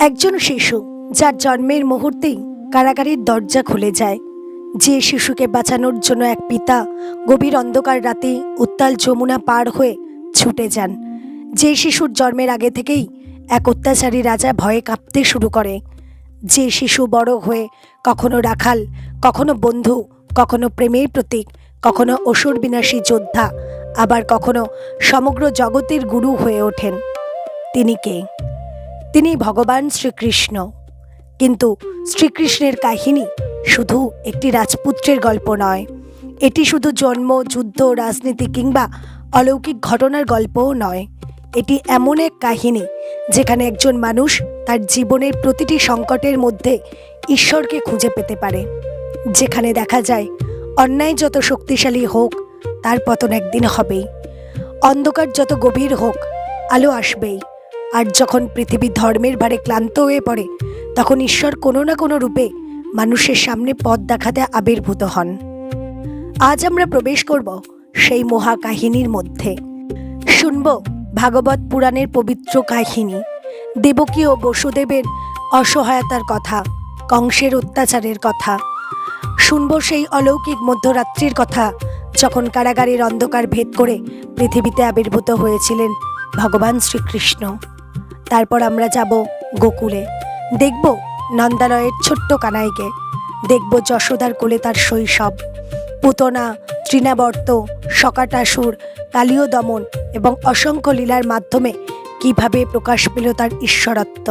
একজন শিশু যার জন্মের মুহূর্তেই কারাগারের দরজা খুলে যায়। যে শিশুকে বাঁচানোর জন্য এক পিতা গভীর অন্ধকার রাতে উত্তাল যমুনা পার হয়ে ছুটে যান। যে শিশুর জন্মের আগে থেকেই এক অত্যাচারী রাজা ভয়ে কাঁপতে শুরু করে। যে শিশু বড় হয়ে কখনো রাখাল, কখনো বন্ধু, কখনো প্রেমের প্রতীক, কখনো অসুর বিনাশী যোদ্ধা, আবার কখনো সমগ্র জগতের গুরু হয়ে ওঠেন। তিনি কে? তিনি ভগবান শ্রীকৃষ্ণ। কিন্তু শ্রীকৃষ্ণের কাহিনী শুধু একটি রাজপুত্রের গল্প নয়। এটি শুধু জন্ম, যুদ্ধ, রাজনীতি কিংবা অলৌকিক ঘটনার গল্পও নয়। এটি এমন এক কাহিনী যেখানে একজন মানুষ তার জীবনের প্রতিটি সংকটের মধ্যে ঈশ্বরকে খুঁজে পেতে পারে। যেখানে দেখা যায় অন্যায় যত শক্তিশালী হোক তার পতন একদিন হবেই, অন্ধকার যত গভীর হোক আলো আসবেই, আর যখন পৃথিবী ধর্মের ভারে ক্লান্ত হয়ে পড়ে তখন ঈশ্বর কোনো না কোনো রূপে মানুষের সামনে পথ দেখাতে আবির্ভূত হন। আজ আমরা প্রবেশ করব সেই মহাকাহিনীর মধ্যে। শুনব ভাগবত পুরাণের পবিত্র কাহিনী, দেবকী ও বসুদেবের অসহায়তার কথা, কংসের অত্যাচারের কথা। শুনব সেই অলৌকিক মধ্যরাত্রির কথা যখন কারাগারের অন্ধকার ভেদ করে পৃথিবীতে আবির্ভূত হয়েছিলেন ভগবান শ্রীকৃষ্ণ। তারপর আমরা যাব গোকুলে, দেখব নন্দালয়ের ছোট্ট কানাইকে, দেখব যশোদার কোলে তার শৈশব, পুতনা, তৃণাবর্ত, শকাটাসুর, কালীয় দমন এবং অসংখ্য লীলার মাধ্যমে কিভাবে প্রকাশ পেল তার ঈশ্বরত্ব।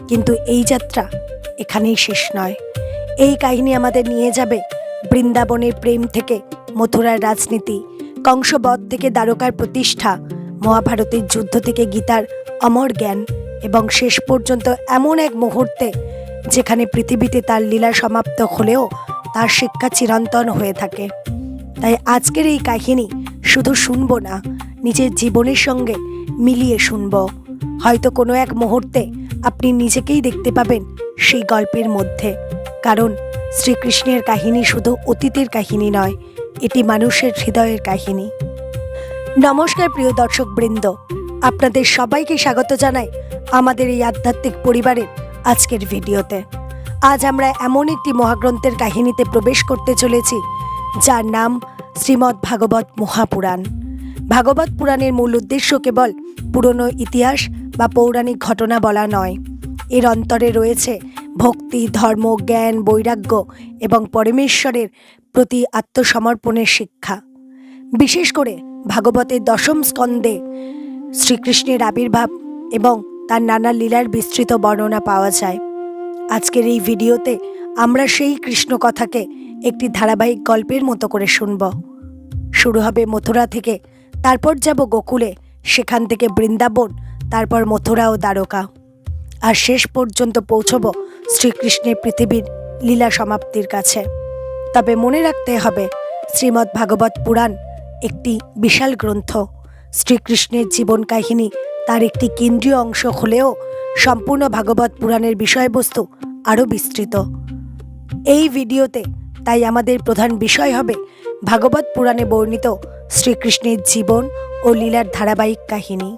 কিন্তু এই যাত্রা এখানেই শেষ নয়। এই কাহিনী আমাদের নিয়ে যাবে বৃন্দাবনের প্রেম থেকে মথুরার রাজনীতি, কংসবধ থেকে দ্বারকার প্রতিষ্ঠা, মহাভারতের যুদ্ধ থেকে গীতার অমর জ্ঞান, এবং শেষ পর্যন্ত এমন এক মুহূর্তে যেখানে পৃথিবীতে তার লীলা সমাপ্ত হলেও তার শিক্ষা চিরন্তন হয়ে থাকে। তাই আজকের এই কাহিনী শুধু শুনবো না, নিজের জীবনের সঙ্গে মিলিয়ে শুনব। হয়তো কোনো এক মুহূর্তে আপনি নিজেকেই দেখতে পাবেন সেই গল্পের মধ্যে। কারণ শ্রীকৃষ্ণের কাহিনী শুধু অতীতের কাহিনী নয়, এটি মানুষের হৃদয়ের কাহিনী। নমস্কার প্রিয় দর্শক বৃন্দ, আপনাদের সবাইকে স্বাগত জানাই আমাদের এই আধ্যাত্মিক পরিবারের আজকের ভিডিওতে। আজ আমরা এমন একটি মহাগ্রন্থের কাহিনীতে প্রবেশ করতে চলেছি যার নাম শ্রীমদ্ ভাগবত মহাপুরাণ। ভাগবত পুরাণের মূল উদ্দেশ্য কেবল পুরনো ইতিহাস বা পৌরাণিক ঘটনা বলা নয়। এর অন্তরে রয়েছে ভক্তি, ধর্ম, জ্ঞান, বৈরাগ্য এবং পরমেশ্বরের প্রতি আত্মসমর্পণের শিক্ষা। বিশেষ করে ভাগবতের দশম স্কন্ধে শ্রীকৃষ্ণের আবির্ভাব এবং তার নানা লীলার বিস্তৃত বর্ণনা পাওয়া যায়। আজকের এই ভিডিওতে আমরা সেই কৃষ্ণ কথাকে একটি ধারাবাহিক গল্পের মতো করে শুনব। শুরু হবে মথুরা থেকে, তারপর যাব গোকুলে, সেখান থেকে বৃন্দাবন, তারপর মথুরা ও দ্বারকা, আর শেষ পর্যন্ত পৌঁছব শ্রীকৃষ্ণের পৃথিবীর লীলা সমাপ্তির কাছে। তবে মনে রাখতে হবে, শ্রীমদ্ ভাগবত পুরাণ একটি বিশাল গ্রন্থ। শ্রীকৃষ্ণের জীবন কাহিনী তার একটি কেন্দ্রীয় অংশ হলেও সম্পূর্ণ ভাগবত পুরাণের বিষয়বস্তু আরও বিস্তৃত। এই ভিডিওতে তাই আমাদের প্রধান বিষয় হবে ভাগবত পুরাণে বর্ণিত শ্রীকৃষ্ণের জীবন ও লীলার ধারাবাহিক কাহিনী।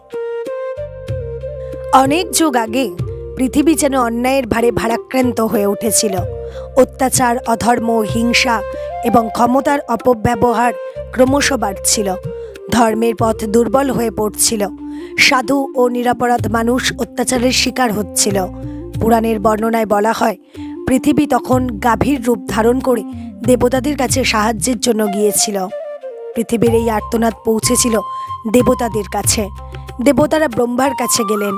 অনেক যুগ আগে পৃথিবী যেন অন্যায়ের ভারে ভারাক্রান্ত হয়ে উঠেছিল। অত্যাচার, অধর্ম, হিংসা এবং ক্ষমতার অপব্যবহার ক্রমশ বাড়ছিল। ধর্মের পথ দুর্বল হয়ে পড়ছিল। সাধু ও নিরপরাধ মানুষ অত্যাচারের শিকার হচ্ছিল। পুরাণের বর্ণনায় বলা হয়, পৃথিবী তখন গাভীর রূপ ধারণ করে দেবতাদের কাছে সাহায্যের জন্য গিয়েছিল। পৃথিবীর এই আর্তনাদ পৌঁছেছিল দেবতাদের কাছে। দেবতারা ব্রহ্মার কাছে গেলেন।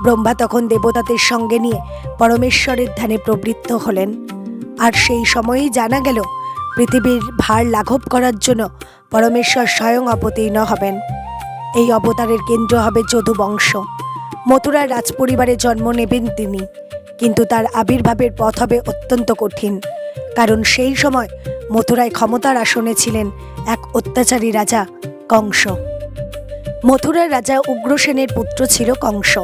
ব্রহ্মা তখন দেবতাদের সঙ্গে নিয়ে পরমেশ্বরের ধ্যানে প্রবৃত্ত হলেন। আর সেই সময়েই জানা গেল পৃথিবীর ভার লাঘব করার জন্য পরমেশ্বর স্বয়ং অবতীর্ণ হবেন। এই অবতারের কেন্দ্র হবে যদু বংশ। মথুরার রাজপরিবারে জন্ম নেবেন তিনি, কিন্তু তার আবির্ভাবের পথ হবে অত্যন্ত কঠিন। কারণ সেই সময় মথুরায় ক্ষমতার আসনে ছিলেন এক অত্যাচারী রাজা কংস। মথুরার রাজা উগ্রসেনের পুত্র ছিল কংস।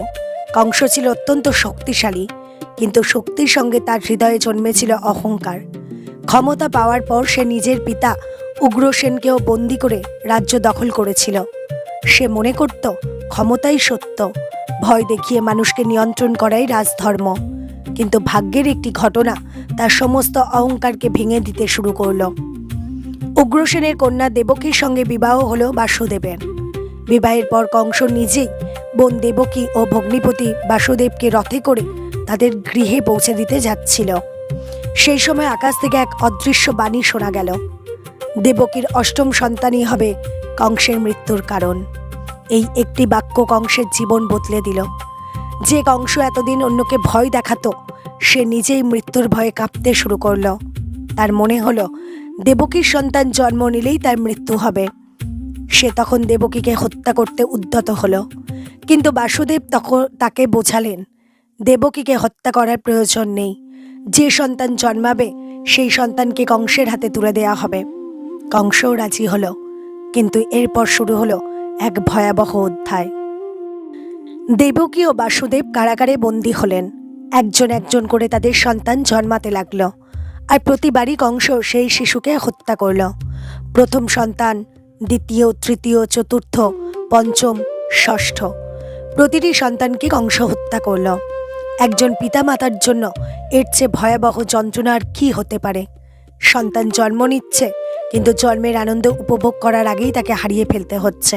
কংস ছিল অত্যন্ত শক্তিশালী, কিন্তু শক্তির সঙ্গে তার হৃদয়ে জন্মেছিল অহংকার। ক্ষমতা পাওয়ার পর সে নিজের পিতা উগ্রসেনকেও বন্দী করে রাজ্য দখল করেছিল। সে মনে করত ক্ষমতাই সত্য, ভয় দেখিয়ে মানুষকে নিয়ন্ত্রণ করাই রাজধর্ম। কিন্তু ভাগ্যের একটি ঘটনা তার সমস্ত অহংকারকে ভেঙে দিতে শুরু করলো। উগ্রসেনের কন্যা দেবকীর সঙ্গে বিবাহ হলো বাসুদেবের। বিবাহের পর কংস নিজেই বোন দেবকী ও ভগ্নিপতি বাসুদেবকে রথে করে তাদের গৃহে পৌঁছে দিতে যাচ্ছিল। সেই সময় আকাশ থেকে এক অদৃশ্য বাণী শোনা গেল, দেবকীর অষ্টম সন্তানই হবে কংসের মৃত্যুর কারণ। এই একটি বাক্য কংসের জীবন বদলে দিল। যে কংস এতদিন অন্যকে ভয় দেখাতো, সে নিজেই মৃত্যুর ভয়ে কাঁপতে শুরু করলো। তার মনে হলো দেবকীর সন্তান জন্ম নিলেই তার মৃত্যু হবে। সে তখন দেবকীকে হত্যা করতে উদ্যত হলো। কিন্তু বাসুদেব তখন তাকে বোঝালেন, দেবকীকে হত্যা করার প্রয়োজন নেই। যে সন্তান জন্মাবে সেই সন্তানকে কংসের হাতে তুলে দেয়া হবে। কংসও রাজি হলো। কিন্তু এরপর শুরু হলো এক ভয়াবহ অধ্যায়। দেবকী ও বাসুদেব কারাগারে বন্দী হলেন। একজন একজন করে তাদের সন্তান জন্মাতে লাগলো। আর প্রতিবারই কংস সেই শিশুকে হত্যা করল। প্রথম সন্তান, দ্বিতীয়, তৃতীয়, চতুর্থ, পঞ্চম, ষষ্ঠ, প্রতিটি সন্তানকে কংস হত্যা করল। একজন পিতামাতার জন্য এর চেয়ে ভয়াবহ যন্ত্রণা আর কী হতে পারে? সন্তান জন্ম নিচ্ছে, কিন্তু জন্মের আনন্দ উপভোগ করার আগেই তাকে হারিয়ে ফেলতে হচ্ছে।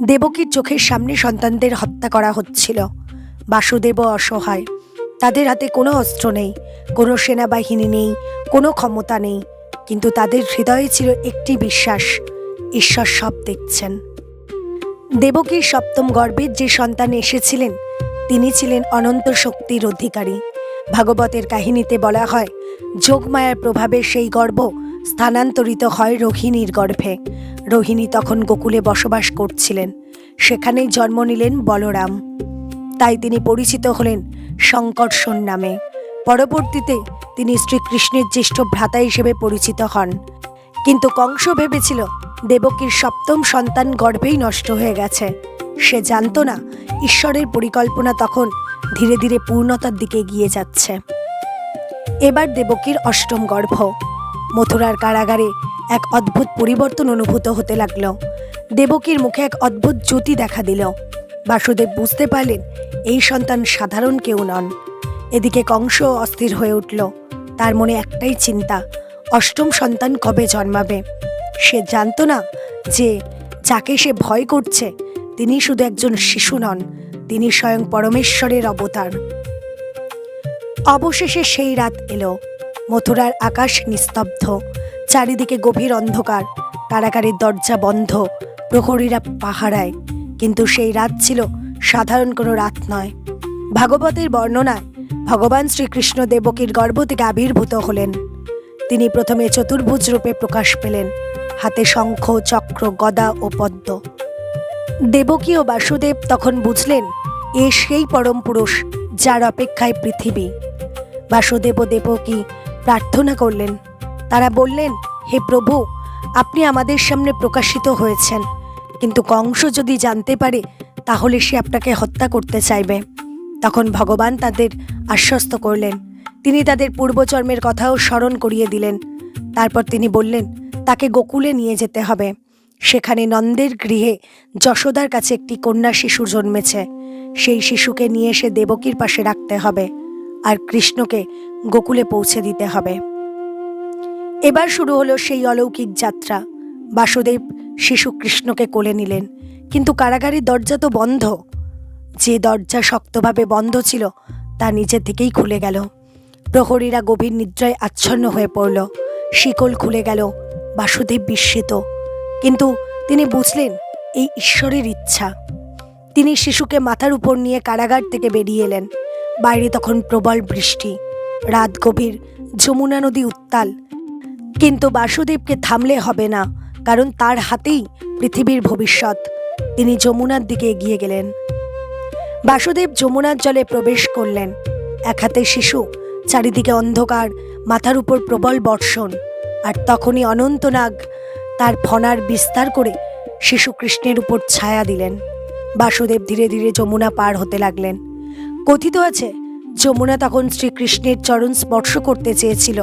দেবকীর চোখের সামনে সন্তানদের হত্যা করা হচ্ছিল। বাসুদেবও অসহায়। তাদের হাতে কোনো অস্ত্র নেই, কোনো সেনাবাহিনী নেই, কোনো ক্ষমতা নেই, কিন্তু তাদের হৃদয়ে ছিল একটি বিশ্বাস, ঈশ্বর সব দেখছেন। দেবকীর সপ্তম গর্ভের যে সন্তান এসেছিলেন তিনি ছিলেন অনন্ত শক্তির অধিকারী। ভাগবতের কাহিনীতে বলা হয়, যোগমায়ার প্রভাবে সেই গর্ভ স্থানান্তরিত হয় রোহিণীর গর্ভে। রোহিণী তখন গোকুলে বসবাস করছিলেন। সেখানেই জন্ম নিলেন বলরাম। তাই তিনি পরিচিত হলেন শঙ্কর্ষণ নামে। পরবর্তীতে তিনি শ্রীকৃষ্ণের জ্যেষ্ঠ ভ্রাতা হিসেবে পরিচিত হন। কিন্তু কংস ভেবেছিল দেবকীর সপ্তম সন্তান গর্ভেই নষ্ট হয়ে গেছে। সে জানত না ঈশ্বরের পরিকল্পনা তখন ধীরে ধীরে পূর্ণতার দিকে এগিয়ে যাচ্ছে। এবার দেবকীর অষ্টম গর্ভ। মথুরার কারাগারে এক অদ্ভুত পরিবর্তন অনুভূত হতে লাগল। দেবকীর মুখে এক অদ্ভুত জ্যোতি দেখা দিল। বাসুদেব বুঝতে পারলেন এই সন্তান সাধারণ কেউ নন। এদিকে কংস অস্থির হয়ে উঠল। তার মনে একটাই চিন্তা, অষ্টম সন্তান কবে জন্মাবে। সে জানত না যে যাকে সে ভয় করছে তিনি শুধু একজন শিশু নন, তিনি স্বয়ং পরমেশ্বরের অবতার। অবশেষে সেই রাত এলো। মথুরার আকাশ নিস্তব্ধ, চারিদিকে গভীর অন্ধকার, কারাগারের দরজা বন্ধ, প্রহরীরা পাহারায়। কিন্তু সেই রাত ছিল সাধারণ কোনো রাত নয়। ভাগবতের বর্ণনায় ভগবান শ্রীকৃষ্ণ দেবকীর গর্ভ থেকে আবির্ভূত হলেন। তিনি প্রথমে চতুর্ভুজ রূপে প্রকাশ পেলেন, হাতে শঙ্খ, চক্র, গদা ও পদ্ম। দেবকী ও বাসুদেব তখন বুঝলেন এ সেই পরম পুরুষ যার অপেক্ষায় পৃথিবী। বাসুদেব ও দেবকী প্রার্থনা করলেন। তারা বললেন, হে প্রভু, আপনি আমাদের সামনে প্রকাশিত হয়েছেন, কিন্তু কংস যদি জানতে পারে তাহলে সে আপনাকে হত্যা করতে চাইবে। তখন ভগবান তাদের আশ্বস্ত করলেন। তিনি তাদের পূর্বজন্মের কথাও স্মরণ করিয়ে দিলেন। তারপর তিনি বললেন তাকে গোকুলে নিয়ে যেতে হবে। সেখানে নন্দের গৃহে যশোদার কাছে একটি কন্যা শিশু জন্মেছে। সেই শিশুকে নিয়ে এসে দেবকীর পাশে রাখতে হবে, আর কৃষ্ণকে গোকুলে পৌঁছে দিতে হবে। এবার শুরু হলো সেই অলৌকিক যাত্রা। বাসুদেব শিশু কৃষ্ণকে কোলে নিলেন, কিন্তু কারাগারের দরজা তো বন্ধ। যে দরজা শক্তভাবে বন্ধ ছিল তা নিজে থেকেই খুলে গেল। প্রহরীরা গভীর নিদ্রায় আচ্ছন্ন হয়ে পড়ল। শিকল খুলে গেল। বাসুদেব বিস্মিত, কিন্তু তিনি বুঝলেন এই ঈশ্বরের ইচ্ছা। তিনি শিশুকে মাথার উপর নিয়ে কারাগার থেকে বেরিয়ে এলেন। বাইরে তখন প্রবল বৃষ্টি, রাত গভীর, যমুনা নদী উত্তাল। কিন্তু বাসুদেবকে থামলে হবে না, কারণ তার হাতেই পৃথিবীর ভবিষ্যৎ। তিনি যমুনার দিকে এগিয়ে গেলেন। বাসুদেব যমুনার জলে প্রবেশ করলেন। এক হাতে শিশু, চারিদিকে অন্ধকার, মাথার উপর প্রবল বর্ষণ। আর তখনই অনন্তনাগ তার ফণার বিস্তার করে শিশু কৃষ্ণের উপর ছায়া দিলেন। বাসুদেব ধীরে ধীরে যমুনা পার হতে লাগলেন। কথিত আছে যমুনা তখন শ্রীকৃষ্ণের চরণ স্পর্শ করতে চেয়েছিল।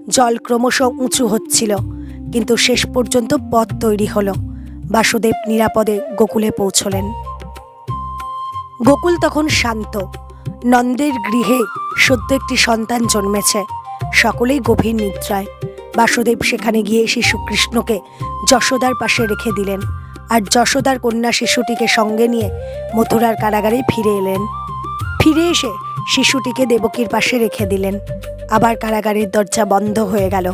জল ক্রমশ উঁচু হচ্ছিল, কিন্তু শেষ পর্যন্ত পথ তৈরি হলো। বাসুদেব নিরাপদে গোকুলে পৌঁছলেন। গোকুল তখন শান্ত। নন্দের গৃহে সদ্য একটি সন্তান জন্মেছে। সকলেই গভীর নিদ্রায়। বাসুদেব সেখানে গিয়ে শিশু কৃষ্ণকে যশোদার পাশে রেখে দিলেন, আর যশোদার কন্যা শিশুটিকে সঙ্গে নিয়ে মথুরার কারাগারে ফিরে এলেন। ফিরে এসে শিশুটিকে দেবকীর পাশে রেখে দিলেন। আবার কারাগারের দরজা বন্ধ হয়ে গেল,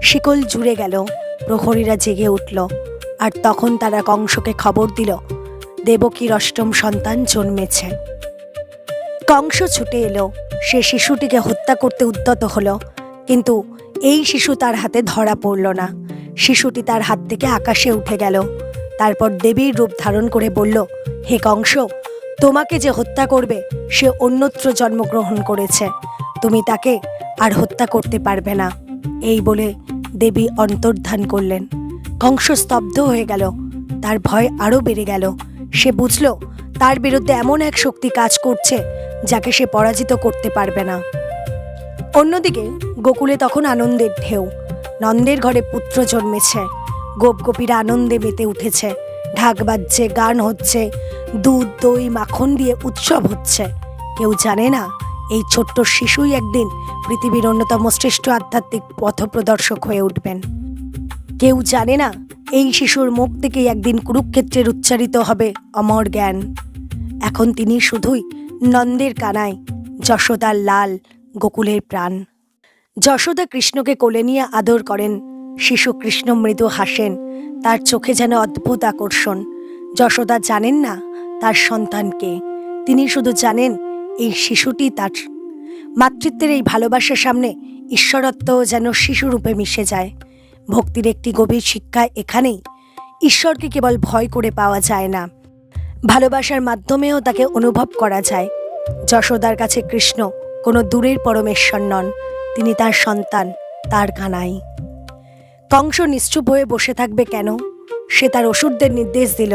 শিকল জুড়ে গেল, প্রহরীরা জেগে উঠল। আর তখন তারা কংসকে খবর দিল দেবকীর অষ্টম সন্তান জন্মেছে। কংস ছুটে এলো, সে শিশুটিকে হত্যা করতে উদ্যত হলো, কিন্তু এই শিশু তার হাতে ধরা পড়ল না। শিশুটি তার হাত থেকে আকাশে উঠে গেল। তারপর দেবীর রূপ ধারণ করে বলল, হে কংস, তোমাকে যে হত্যা করবে সে অন্যত্র জন্মগ্রহণ করেছে, তুমি তাকে আর হত্যা করতে পারবে না। এই বলে দেবী অন্তর্ধান করলেন। কংস স্তব্ধ হয়ে গেল, তার ভয় আরও বেড়ে গেল। সে বুঝল তার বিরুদ্ধে এমন এক শক্তি কাজ করছে যাকে সে পরাজিত করতে পারবে না। অন্যদিকে গোকুলে তখন আনন্দের ঢেউ। নন্দের ঘরে পুত্র জন্মেছে। গোপগোপীরা আনন্দে মেতে উঠেছে। ঢাক বাজছে, গান হচ্ছে, দুধ দই মাখন দিয়ে উৎসব হচ্ছে। কেউ জানে না এই ছোট্ট শিশুই একদিন পৃথিবীর অন্যতম শ্রেষ্ঠ আধ্যাত্মিক পথপ্রদর্শক হয়ে উঠবেন। কেউ জানে না এই শিশুর মুখ থেকেই একদিন কুরুক্ষেত্রের উচ্চারিত হবে অমর জ্ঞান। এখন তিনি শুধুই নন্দের কানাই, যশোদার লাল, গোকুলের প্রাণ। যশোদা কৃষ্ণকে কোলে নিয়ে আদর করেন। শিশু কৃষ্ণ মৃদু হাসেন, তার চোখে যেন অদ্ভুত আকর্ষণ। যশোদা জানেন না তার সন্তানকে, তিনি শুধু জানেন এই শিশুটি তার। মাতৃত্বের এই ভালোবাসার সামনে ঈশ্বরত্ব যেন শিশুরূপে মিশে যায়। ভক্তির একটি গভীর শিক্ষা এখানেই, ঈশ্বরকে কেবল ভয় করে পাওয়া যায় না, ভালোবাসার মাধ্যমেও তাকে অনুভব করা যায়। যশোদার কাছে কৃষ্ণ কোনো দূরের পরমেশ্বর নন, তিনি তার সন্তান, তার কানাই। কংস নিশ্চুপ হয়ে বসে থাকবে কেন? সে তার অসুরদের নির্দেশ দিল,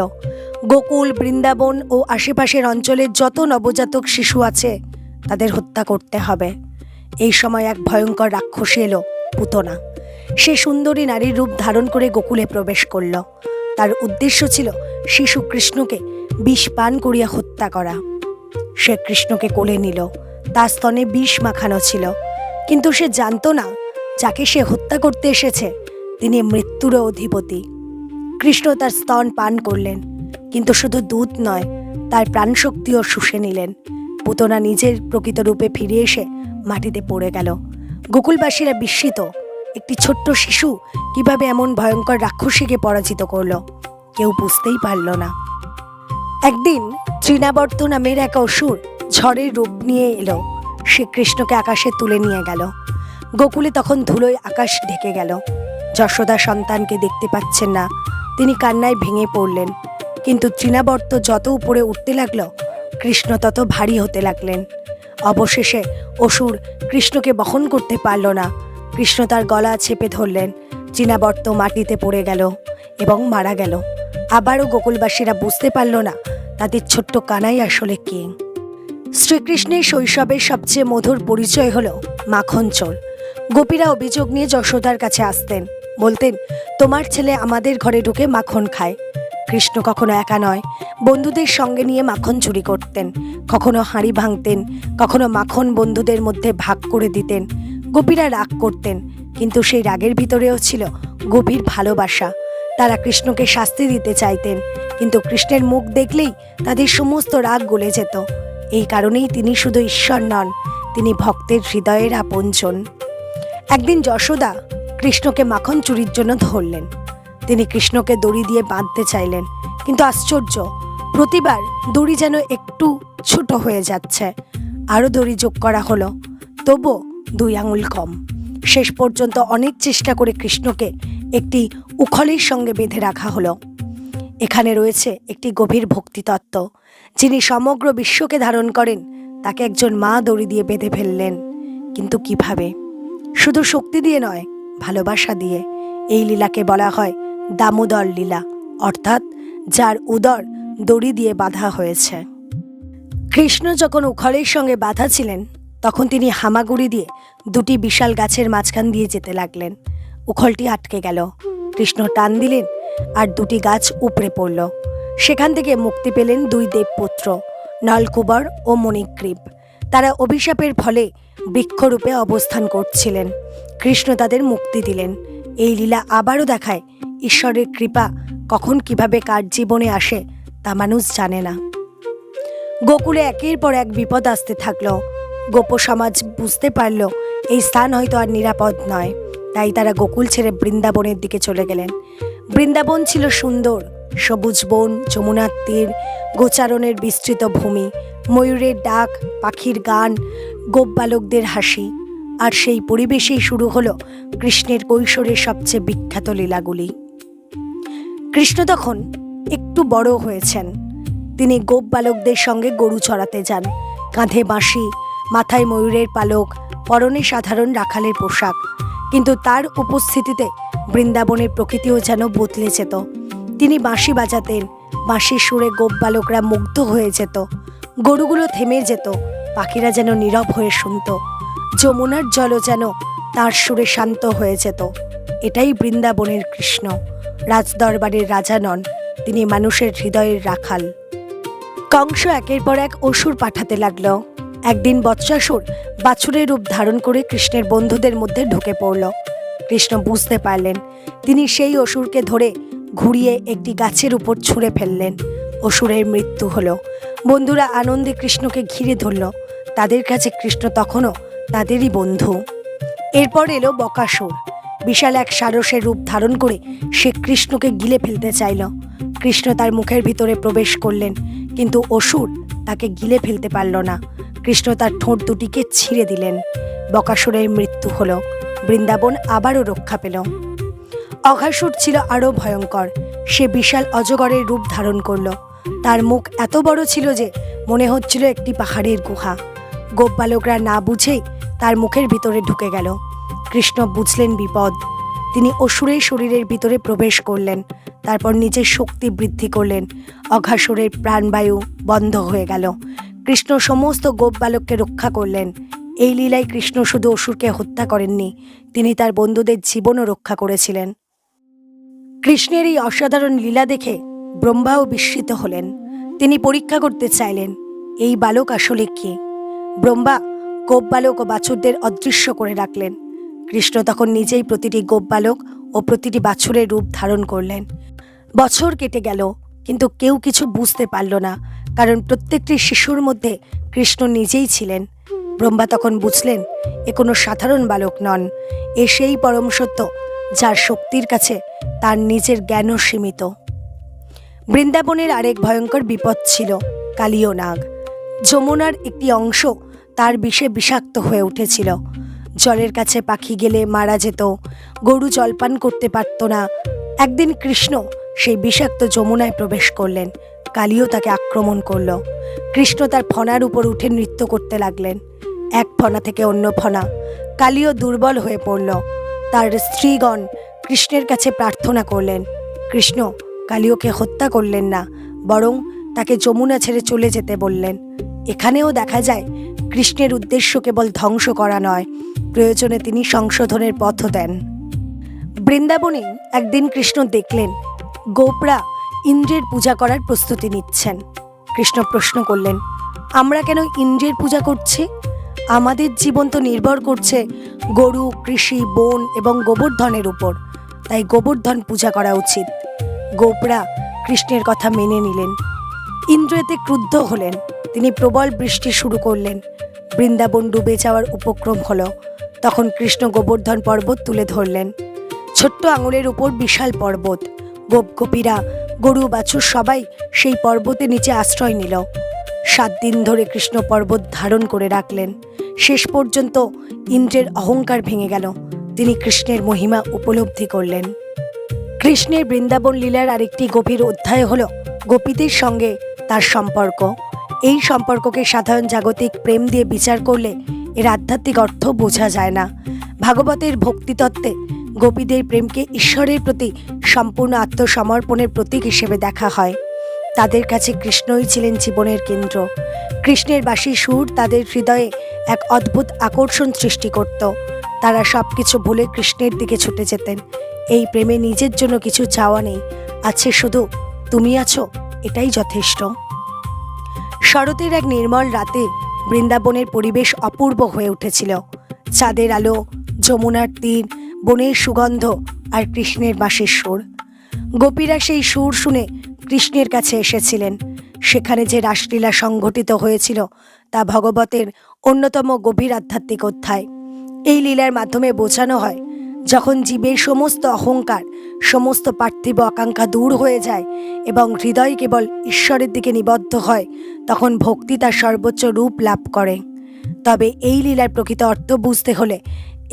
গোকুল, বৃন্দাবন ও আশেপাশের অঞ্চলের যত নবজাতক শিশু আছে তাদের হত্যা করতে হবে। এই সময় এক ভয়ঙ্কর রাক্ষসী এলো, পুতনা। সে সুন্দরী নারীর রূপ ধারণ করে গোকুলে প্রবেশ করল। তার উদ্দেশ্য ছিল শিশু কৃষ্ণকে বিষ পান করিয়া হত্যা করা। সে কৃষ্ণকে কোলে নিল, তার স্তনে বিষ মাখানো ছিল, কিন্তু সে জানতো না যাকে সে হত্যা করতে এসেছে তিনি মৃত্যুরও অধিপতি। কৃষ্ণ তার স্তন পান করলেন, কিন্তু শুধু দুধ নয়, তার প্রাণশক্তিও শুষে নিলেন। পুতনা নিজের প্রকৃত রূপে ফিরে এসে মাটিতে পড়ে গেল। গোকুলবাসীরা বিস্মিত, একটি ছোট্ট শিশু কিভাবে এমন ভয়ঙ্কর রাক্ষসীকে পরাজিত করল, কেউ বুঝতেই পারল না। একদিন তৃণাবর্ত নামের এক অসুর ঝড়ের রূপ নিয়ে এলো। সে কৃষ্ণকে আকাশে তুলে নিয়ে গেল। গোকুলে তখন ধুলোয় আকাশ ঢেকে গেল। যশোদা সন্তানকে দেখতে পাচ্ছেন না, তিনি কান্নায় ভেঙে পড়লেন। কিন্তু তৃণাবর্ত যত উপরে উঠতে লাগলো, কৃষ্ণ তত ভারী হতে লাগলেন। অবশেষে অসুর কৃষ্ণকে বহন করতে পারল না। কৃষ্ণ তার গলা চেপে ধরলেন। তৃণাবর্ত মাটিতে পড়ে গেল এবং মারা গেল। আবারও গোকুলবাসীরা বুঝতে পারল না তাদের ছোট্ট কানাই আসলে কে। শ্রীকৃষ্ণের শৈশবের সবচেয়ে মধুর পরিচয় হলো মাখন চোর। গোপীরা অভিযোগ নিয়ে যশোদার কাছে আসতেন, বলতেন, তোমার ছেলে আমাদের ঘরে ঢুকে মাখন খায়। কৃষ্ণ কখনো একা নয়, বন্ধুদের সঙ্গে নিয়ে মাখন চুরি করতেন। কখনো হাঁড়ি ভাঙতেন, কখনো মাখন বন্ধুদের মধ্যে ভাগ করে দিতেন। গোপীরা রাগ করতেন, কিন্তু সেই রাগের ভিতরেও ছিল গভীর ভালোবাসা। তারা কৃষ্ণকে শাস্তি দিতে চাইতেন, কিন্তু কৃষ্ণের মুখ দেখলেই তাদের সমস্ত রাগ গলে যেত। এই কারণেই তিনি শুধু ঈশ্বর নন, তিনি ভক্তের হৃদয়ের আপনজন। একদিন যশোদা কৃষ্ণকে মাখন চুরির জন্য ধরলেন। তিনি কৃষ্ণকে দড়ি দিয়ে বাঁধতে চাইলেন, কিন্তু আশ্চর্য, প্রতিবার দড়ি যেন একটু ছোট হয়ে যাচ্ছে। আরও দড়ি যোগ করা হলো, তবু 2 আঙুল কম। শেষ পর্যন্ত অনেক চেষ্টা করে কৃষ্ণকে একটি উখলের সঙ্গে বেঁধে রাখা হলো। এখানে রয়েছে একটি গভীর ভক্তিতত্ত্ব। যিনি সমগ্র বিশ্বকে ধারণ করেন, তাকে একজন মা দড়ি দিয়ে বেঁধে ফেললেন। কিন্তু কিভাবে? শুধু শক্তি দিয়ে নয়, ভালোবাসা দিয়ে। এই লীলাকে বলা হয় দামোদর লীলা, অর্থাৎ যার উদর দড়ি দিয়ে বাঁধা হয়েছে। কৃষ্ণ যখন উখলের সঙ্গে বাঁধা ছিলেন, তখন তিনি হামাগুড়ি দিয়ে 2টি বিশাল গাছের মাঝখান দিয়ে যেতে লাগলেন। উখলটি আটকে গেল। কৃষ্ণ টান দিলেন আর 2টি গাছ উপড়ে পড়ল। সেখান থেকে মুক্তি পেলেন 2 দেবপুত্র। নলকুবর ও মণিগ্রীব। তারা অভিশাপের ফলে বৃক্ষরূপে অবস্থান করছিলেন। কৃষ্ণ তাদের মুক্তি দিলেন। এই লীলা আবারও দেখায় ঈশ্বরের কৃপা কখন কিভাবে কার জীবনে আসে তা মানুষ জানে না। গোকুলে একের পর এক বিপদ আসতে থাকলো। গোপ সমাজ বুঝতে পারল এই স্থান হয়তো আর নিরাপদ নয়, তাই তারা গোকুল ছেড়ে বৃন্দাবনের দিকে চলে গেলেন। বৃন্দাবন ছিল সুন্দর, সবুজ বন, যমুনার তীর, গোচারণের বিস্তৃত ভূমি, ময়ূরের ডাক, পাখির গান, গোপ বালকদের হাসি। আর সেই পরিবেশেই শুরু হলো কৃষ্ণের কৈশোরের সবচেয়ে বিখ্যাত লীলাগুলি। কৃষ্ণ তখন একটু বড় হয়েছেন। তিনি গোপ বালকদের সঙ্গে গরু চড়াতে যান। কাঁধে বাঁশি, মাথায় ময়ূরের পালক, পরনে সাধারণ রাখালের পোশাক। কিন্তু তার উপস্থিতিতে বৃন্দাবনের প্রকৃতিও যেন বদলে যেত। তিনি বাঁশি বাজাতেন, বাঁশির সুরে গোপ বালকরা মুগ্ধ হয়ে যেত, গরুগুলো থেমে যেত, পাখিরা যেন নীরব হয়ে শুনত, যমুনার জলও যেন তার সুরে শান্ত হয়ে যেত। এটাই বৃন্দাবনের কৃষ্ণ। রাজদরবারের রাজা নন, তিনি মানুষের হৃদয়ের রাখাল। কংস একের পর এক অসুর পাঠাতে লাগলো। একদিন বৎসাসুর বাছুরের রূপ ধারণ করে কৃষ্ণের বন্ধুদের মধ্যে ঢুকে পড়ল। কৃষ্ণ বুঝতে পারলেন, তিনি সেই অসুরকে ধরে ঘুরিয়ে একটি গাছের উপর ছুঁড়ে ফেললেন। অসুরের মৃত্যু হলো। বন্ধুরা আনন্দে কৃষ্ণকে ঘিরে ধরল। তাদের কাছে কৃষ্ণ তখনও তাদেরই বন্ধু। এরপর এলো বকাসুর। বিশাল এক সারসের রূপ ধারণ করে সে কৃষ্ণকে গিলে ফেলতে চাইল। কৃষ্ণ তার মুখের ভিতরে প্রবেশ করলেন, কিন্তু অসুর তাকে গিলে ফেলতে পারল না। কৃষ্ণ তার ঠোঁট দুটিকে ছিঁড়ে দিলেন। বকাসুরের মৃত্যু হলো। বৃন্দাবন আবারও রক্ষা পেল। অঘাসুর ছিল আরও ভয়ঙ্কর। সে বিশাল অজগরের রূপ ধারণ করল। তার মুখ এত বড় ছিল যে মনে হচ্ছিল একটি পাহাড়ের গুহা। গোপ বালকরা না বুঝেই তার মুখের ভিতরে ঢুকে গেল। কৃষ্ণ বুঝলেন বিপদ। তিনি অসুরের শরীরের ভিতরে প্রবেশ করলেন, তারপর নিজের শক্তি বৃদ্ধি করলেন। অঘাসুরের প্রাণবায়ু বন্ধ হয়ে গেল। কৃষ্ণ সমস্ত গোপ বালককে রক্ষা করলেন। এই লীলায় কৃষ্ণ শুধু অসুরকে হত্যা করেননি, তিনি তার বন্ধুদের জীবনও রক্ষা করেছিলেন। কৃষ্ণের এই অসাধারণ লীলা দেখে ব্রহ্মাও বিস্মিত হলেন। তিনি পরীক্ষা করতে চাইলেন এই বালক আসলে কে। ব্রহ্মা গোপ বালক ও বাছুরদের অদৃশ্য করে রাখলেন। কৃষ্ণ তখন নিজেই প্রতিটি গোপ বালক ও প্রতিটি বাছুরের রূপ ধারণ করলেন। বছর কেটে গেল, কিন্তু কেউ কিছু বুঝতে পারল না, কারণ প্রত্যেকটি শিশুর মধ্যে কৃষ্ণ নিজেই ছিলেন। ব্রহ্মা তখন বুঝলেন এ কোনো সাধারণ বালক নন, এ সেই পরম সত্য যার শক্তির কাছে তার নিজের জ্ঞানও সীমিত। বৃন্দাবনের আরেক ভয়ঙ্কর বিপদ ছিল কালীয় নাগ। যমুনার একটি অংশ তার বিষে বিষাক্ত হয়ে উঠেছিল। জলের কাছে পাখি গেলে মারা যেত, গরু জলপান করতে পারত না। একদিন কৃষ্ণ সেই বিষাক্ত যমুনায় প্রবেশ করলেন। কালীও তাকে আক্রমণ করল। কৃষ্ণ তার ফণার উপর উঠে নৃত্য করতে লাগলেন, এক ফণা থেকে অন্য ফণা। কালীও দুর্বল হয়ে পড়ল। তার স্ত্রীগণ কৃষ্ণের কাছে প্রার্থনা করলেন। কৃষ্ণ কালীয়কে হত্যা করলেন না, বরং তাকে যমুনা ছেড়ে চলে যেতে বললেন। এখানেও দেখা যায় কৃষ্ণের উদ্দেশ্য কেবল ধ্বংস করা নয়, প্রয়োজনে তিনি সংশোধনের পথও দেন। বৃন্দাবনে একদিন কৃষ্ণ দেখলেন গোপরা ইন্দ্রের পূজা করার প্রস্তুতি নিচ্ছেন। কৃষ্ণ প্রশ্ন করলেন, আমরা কেন ইন্দ্রের পূজা করছি? আমাদের জীবন তো নির্ভর করছে গরু, কৃষি, বন এবং গোবর্ধনের উপর, তাই গোবর্ধন পূজা করা উচিত। গোপরা কৃষ্ণের কথা মেনে নিলেন। ইন্দ্র এতে ক্রুদ্ধ হলেন। তিনি প্রবল বৃষ্টি শুরু করলেন। বৃন্দাবন ডুবে যাওয়ার উপক্রম হলো। তখন কৃষ্ণ গোবর্ধন পর্বত তুলে ধরলেন। ছোট্ট আঙুলের উপর বিশাল পর্বত। গোপ গোপীরা, গরু বাছুর সবাই সেই পর্বতের নিচে আশ্রয় নিল। 7 দিন ধরে কৃষ্ণ পর্বত ধারণ করে রাখলেন। শেষ পর্যন্ত ইন্দ্রের অহংকার ভেঙে গেল। তিনি কৃষ্ণের মহিমা উপলব্ধি করলেন। কৃষ্ণের বৃন্দাবন লীলার আরেকটি গভীর অধ্যায় হল গোপীদের সঙ্গে তার সম্পর্ক। এই সম্পর্ককে সাধারণ জাগতিক প্রেম দিয়ে বিচার করলে এর আধ্যাত্মিক অর্থ বোঝা যায় না। ভাগবতের ভক্তিতত্ত্বে গোপীদের প্রেমকে ঈশ্বরের প্রতি সম্পূর্ণ আত্মসমর্পণের প্রতীক হিসেবে দেখা হয়। তাদের কাছে কৃষ্ণই ছিলেন জীবনের কেন্দ্র। কৃষ্ণের বাঁশি সুর তাদের হৃদয়ে এক অদ্ভুত আকর্ষণ সৃষ্টি করত। তারা সব কিছু ভুলে কৃষ্ণের দিকে ছুটে যেতেন। এই প্রেমে নিজের জন্য কিছু চাওয়া নেই, আছে শুধু তুমি আছো, এটাই যথেষ্ট। শরতের এক নির্মল রাতে বৃন্দাবনের পরিবেশ অপূর্ব হয়ে উঠেছিল। চাঁদের আলো, যমুনার তীর, বনের সুগন্ধ আর কৃষ্ণের বাঁশির সুর। গোপীরা সেই সুর শুনে কৃষ্ণের কাছে এসেছিলেন। সেখানে যে রাসলীলা সংঘটিত হয়েছিল তা ভগবতের অন্যতম গভীর আধ্যাত্মিক অধ্যায়। এই লীলার মাধ্যমে বোঝানো হয়, যখন জীবের সমস্ত অহংকার, সমস্ত পার্থিব আকাঙ্ক্ষা দূর হয়ে যায় এবং হৃদয় কেবল ঈশ্বরের দিকে নিবদ্ধ হয়, তখন ভক্তি তার সর্বোচ্চ রূপ লাভ করে। তবে এই লীলার প্রকৃত অর্থ বুঝতে হলে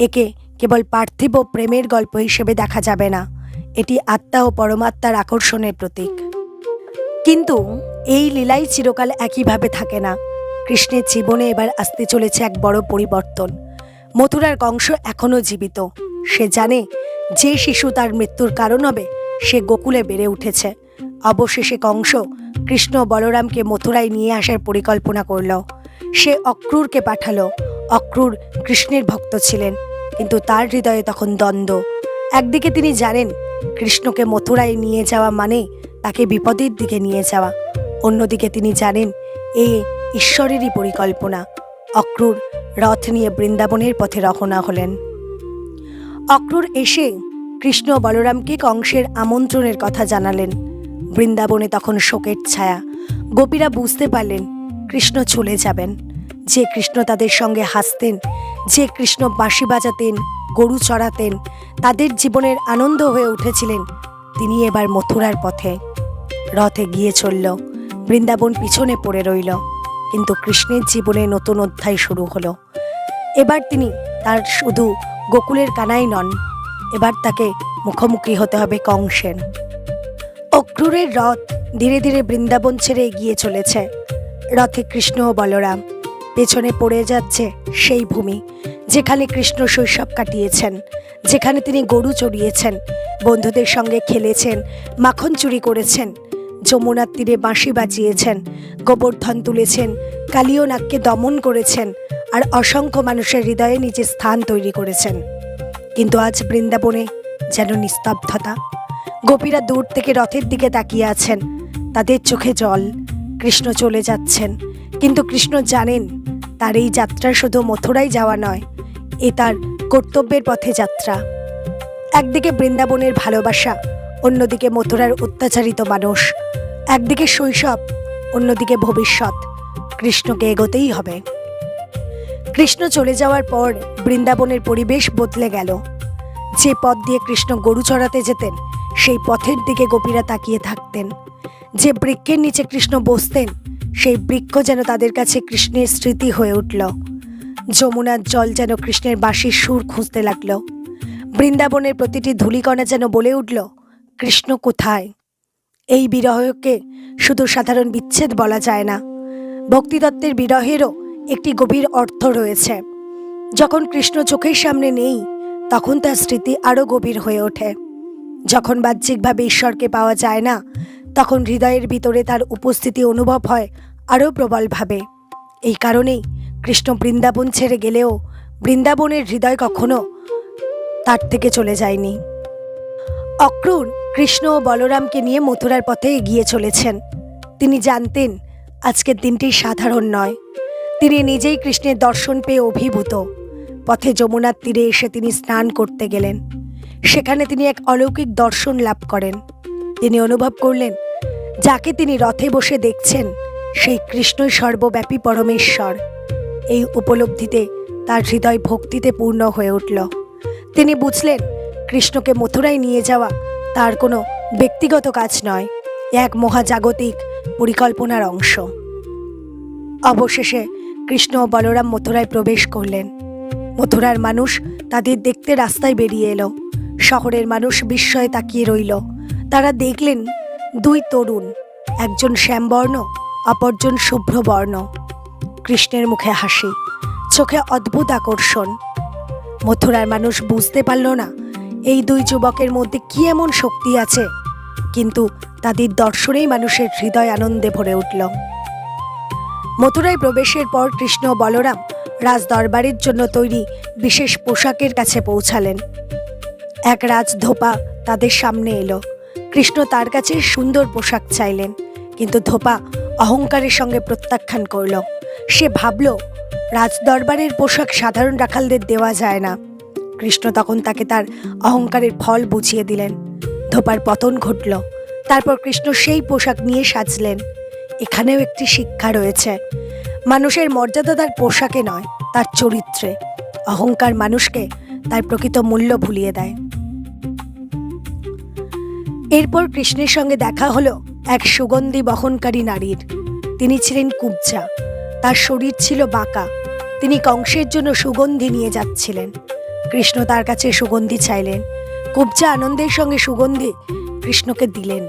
একে কেবল পার্থিব প্রেমের গল্প হিসেবে দেখা যাবে না। এটি আত্মা ও পরমাত্মার আকর্ষণের প্রতীক। কিন্তু এই লীলাই চিরকাল একইভাবে থাকে না। কৃষ্ণের জীবনে এবার আসতে চলেছে এক বড় পরিবর্তন। মথুরার কংস এখনও জীবিত। সে জানে যে শিশু তার মৃত্যুর কারণ হবে সে গোকুলে বেড়ে উঠেছে। অবশেষে কংস কৃষ্ণ বলরামকে মথুরায় নিয়ে আসার পরিকল্পনা করল। সে অক্রূরকে পাঠালো। অক্রূর কৃষ্ণের ভক্ত ছিলেন, কিন্তু তার হৃদয়ে তখন দ্বন্দ্ব। একদিকে তিনি জানেন কৃষ্ণকে মথুরায় নিয়ে যাওয়া মানে তাকে বিপদের দিকে নিয়ে যাওয়া। অন্যদিকে তিনি জানেন এ ঈশ্বরেরই পরিকল্পনা। অক্রূর রথ নিয়ে বৃন্দাবনের পথে রওনা হলেন। অক্রূর এসে কৃষ্ণ বলরামকে কংসের আমন্ত্রণের কথা জানালেন। বৃন্দাবনে তখন শোকের ছায়া। গোপীরা বুঝতে পারলেন কৃষ্ণ চলে যাবেন। যে কৃষ্ণ তাদের সঙ্গে হাসতেন, যে কৃষ্ণ বাঁশি বাজাতেন, গরু চড়াতেন, তাদের জীবনের আনন্দ হয়ে উঠেছিলেন, তিনি এবার মথুরার পথে। রথ এগিয়ে চলল, বৃন্দাবন পিছনে পড়ে রইল। কিন্তু কৃষ্ণের জীবনে নতুন অধ্যায় শুরু হলো। এবার তিনি তার শুধু গোকুলের কানাই নন, এবার তাকে মুখোমুখি হতে হবে কংসের। অক্রূরের রথ ধীরে ধীরে বৃন্দাবন ছেড়ে এগিয়ে চলেছে। রথে কৃষ্ণ ও বলরাম, পেছনে পড়ে যাচ্ছে সেই ভূমি যেখানে কৃষ্ণ শৈশব কাটিয়েছেন, যেখানে তিনি গরু চড়িয়েছেন, বন্ধুদের সঙ্গে খেলেছেন, মাখন চুরি করেছেন, যমুনার তীরে বাঁশি বাজিয়েছেন, গোবর্ধন তুলেছেন, কালীয় নাগকে দমন করেছেন আর অসংখ্য মানুষের হৃদয়ে নিজের স্থান তৈরি করেছেন। কিন্তু আজ বৃন্দাবনে যেন নিস্তব্ধতা। গোপীরা দূর থেকে রথের দিকে তাকিয়ে আছেন, তাদের চোখে জল। কৃষ্ণ চলে যাচ্ছেন, কিন্তু কৃষ্ণ জানেন তার এই যাত্রা শুধু মথুরায় যাওয়া নয়, এ তার কর্তব্যের পথে যাত্রা। একদিকে বৃন্দাবনের ভালোবাসা, অন্যদিকে মথুরার অত্যাচারিত মানুষ। একদিকে শৈশব, অন্যদিকে ভবিষ্যৎ। কৃষ্ণকে এগোতেই হবে। কৃষ্ণ চলে যাওয়ার পর বৃন্দাবনের পরিবেশ বদলে গেল। যে পথ দিয়ে কৃষ্ণ গরু চড়াতে যেতেন সেই পথের দিকে গোপীরা তাকিয়ে থাকতেন। যে বৃক্ষের নিচে কৃষ্ণ বসতেন সেই বৃক্ষ যেন তাদের কাছে কৃষ্ণের স্মৃতি হয়ে উঠল। যমুনার জল যেন কৃষ্ণের বাঁশির সুর খুঁজতে লাগল। বৃন্দাবনের প্রতিটি ধূলিকণা যেন বলে উঠল, কৃষ্ণ কোথায়? এই বিরহকে শুধু সাধারণ বিচ্ছেদ বলা যায় না। ভক্তিতত্ত্বের বিরহেরও একটি গভীর অর্থ রয়েছে। যখন কৃষ্ণ চোখের সামনে নেই তখন তার স্মৃতি আরও গভীর হয়ে ওঠে। যখন বাহ্যিকভাবে ঈশ্বরকে পাওয়া যায় না তখন হৃদয়ের ভিতরে তার উপস্থিতি অনুভব হয় আরও প্রবলভাবে। এই কারণেই কৃষ্ণ বৃন্দাবন ছেড়ে গেলেও বৃন্দাবনের হৃদয় কখনো তার থেকে চলে যায়নি। অক্রূর কৃষ্ণ ও বলরামকে নিয়ে মথুরার পথে এগিয়ে চলেছেন। তিনি জানতেন আজকের দিনটি সাধারণ নয়। তিনি নিজেই কৃষ্ণের দর্শন পেয়ে অভিভূত। পথে যমুনার তীরে এসে তিনি স্নান করতে গেলেন। সেখানে তিনি এক অলৌকিক দর্শন লাভ করেন। তিনি অনুভব করলেন যাকে তিনি রথে বসে দেখছেন সেই কৃষ্ণই সর্বব্যাপী পরমেশ্বর। এই উপলব্ধিতে তার হৃদয় ভক্তিতে পূর্ণ হয়ে উঠল। তিনি বুঝলেন কৃষ্ণকে মথুরায় নিয়ে যাওয়া তার কোনো ব্যক্তিগত কাজ নয়, এক মহাজাগতিক পরিকল্পনার অংশ। অবশেষে কৃষ্ণ ও বলরাম মথুরায় প্রবেশ করলেন। মথুরার মানুষ তাদের দেখতে রাস্তায় বেরিয়ে এলো। শহরের মানুষ বিস্ময়ে তাকিয়ে রইল। তারা দেখলেন দুই তরুণ, একজন শ্যামবর্ণ, অপরজন শুভ্রবর্ণ। কৃষ্ণের মুখে হাসি, চোখে অদ্ভুত আকর্ষণ। মথুরার মানুষ বুঝতে পারল না এই দুই যুবকের মধ্যে কি এমন শক্তি আছে, কিন্তু তাদের দর্শনেই মানুষের হৃদয় আনন্দে ভরে উঠল। মথুরায় প্রবেশের পর কৃষ্ণ ও বলরাম রাজ দরবারের জন্য তৈরি বিশেষ পোশাকের কাছে পৌঁছালেন। এক রাজধোপা তাদের সামনে এলো। কৃষ্ণ তার কাছে সুন্দর পোশাক চাইলেন, কিন্তু ধোপা অহংকারের সঙ্গে প্রত্যাখ্যান করল। সে ভাবল রাজদরবারের পোশাক সাধারণ রাখালদের দেওয়া যায় না। কৃষ্ণ তখন তাকে তার অহংকারের ফল বুঝিয়ে দিলেন। ধোপার পতন ঘটল। তারপর কৃষ্ণ সেই পোশাক নিয়ে সাজলেন। এখানেও একটি শিক্ষা রয়েছে। মানুষের মর্যাদা তার পোশাকে নয়, তার চরিত্রে। অহংকার মানুষকে তার প্রকৃত মূল্য ভুলিয়ে দেয়। এরপর কৃষ্ণের সঙ্গে দেখা হলো এক সুগন্ধি বহনকারী নারীর। তিনি ছিলেন কুব্জা। তার শরীর ছিল বাঁকা। তিনি কংসের জন্য সুগন্ধি নিয়ে যাচ্ছিলেন। কৃষ্ণ তার কাছে সুগন্ধি চাইলেন। কুব্জা আনন্দের সঙ্গে সুগন্ধি কৃষ্ণকে দিলেন।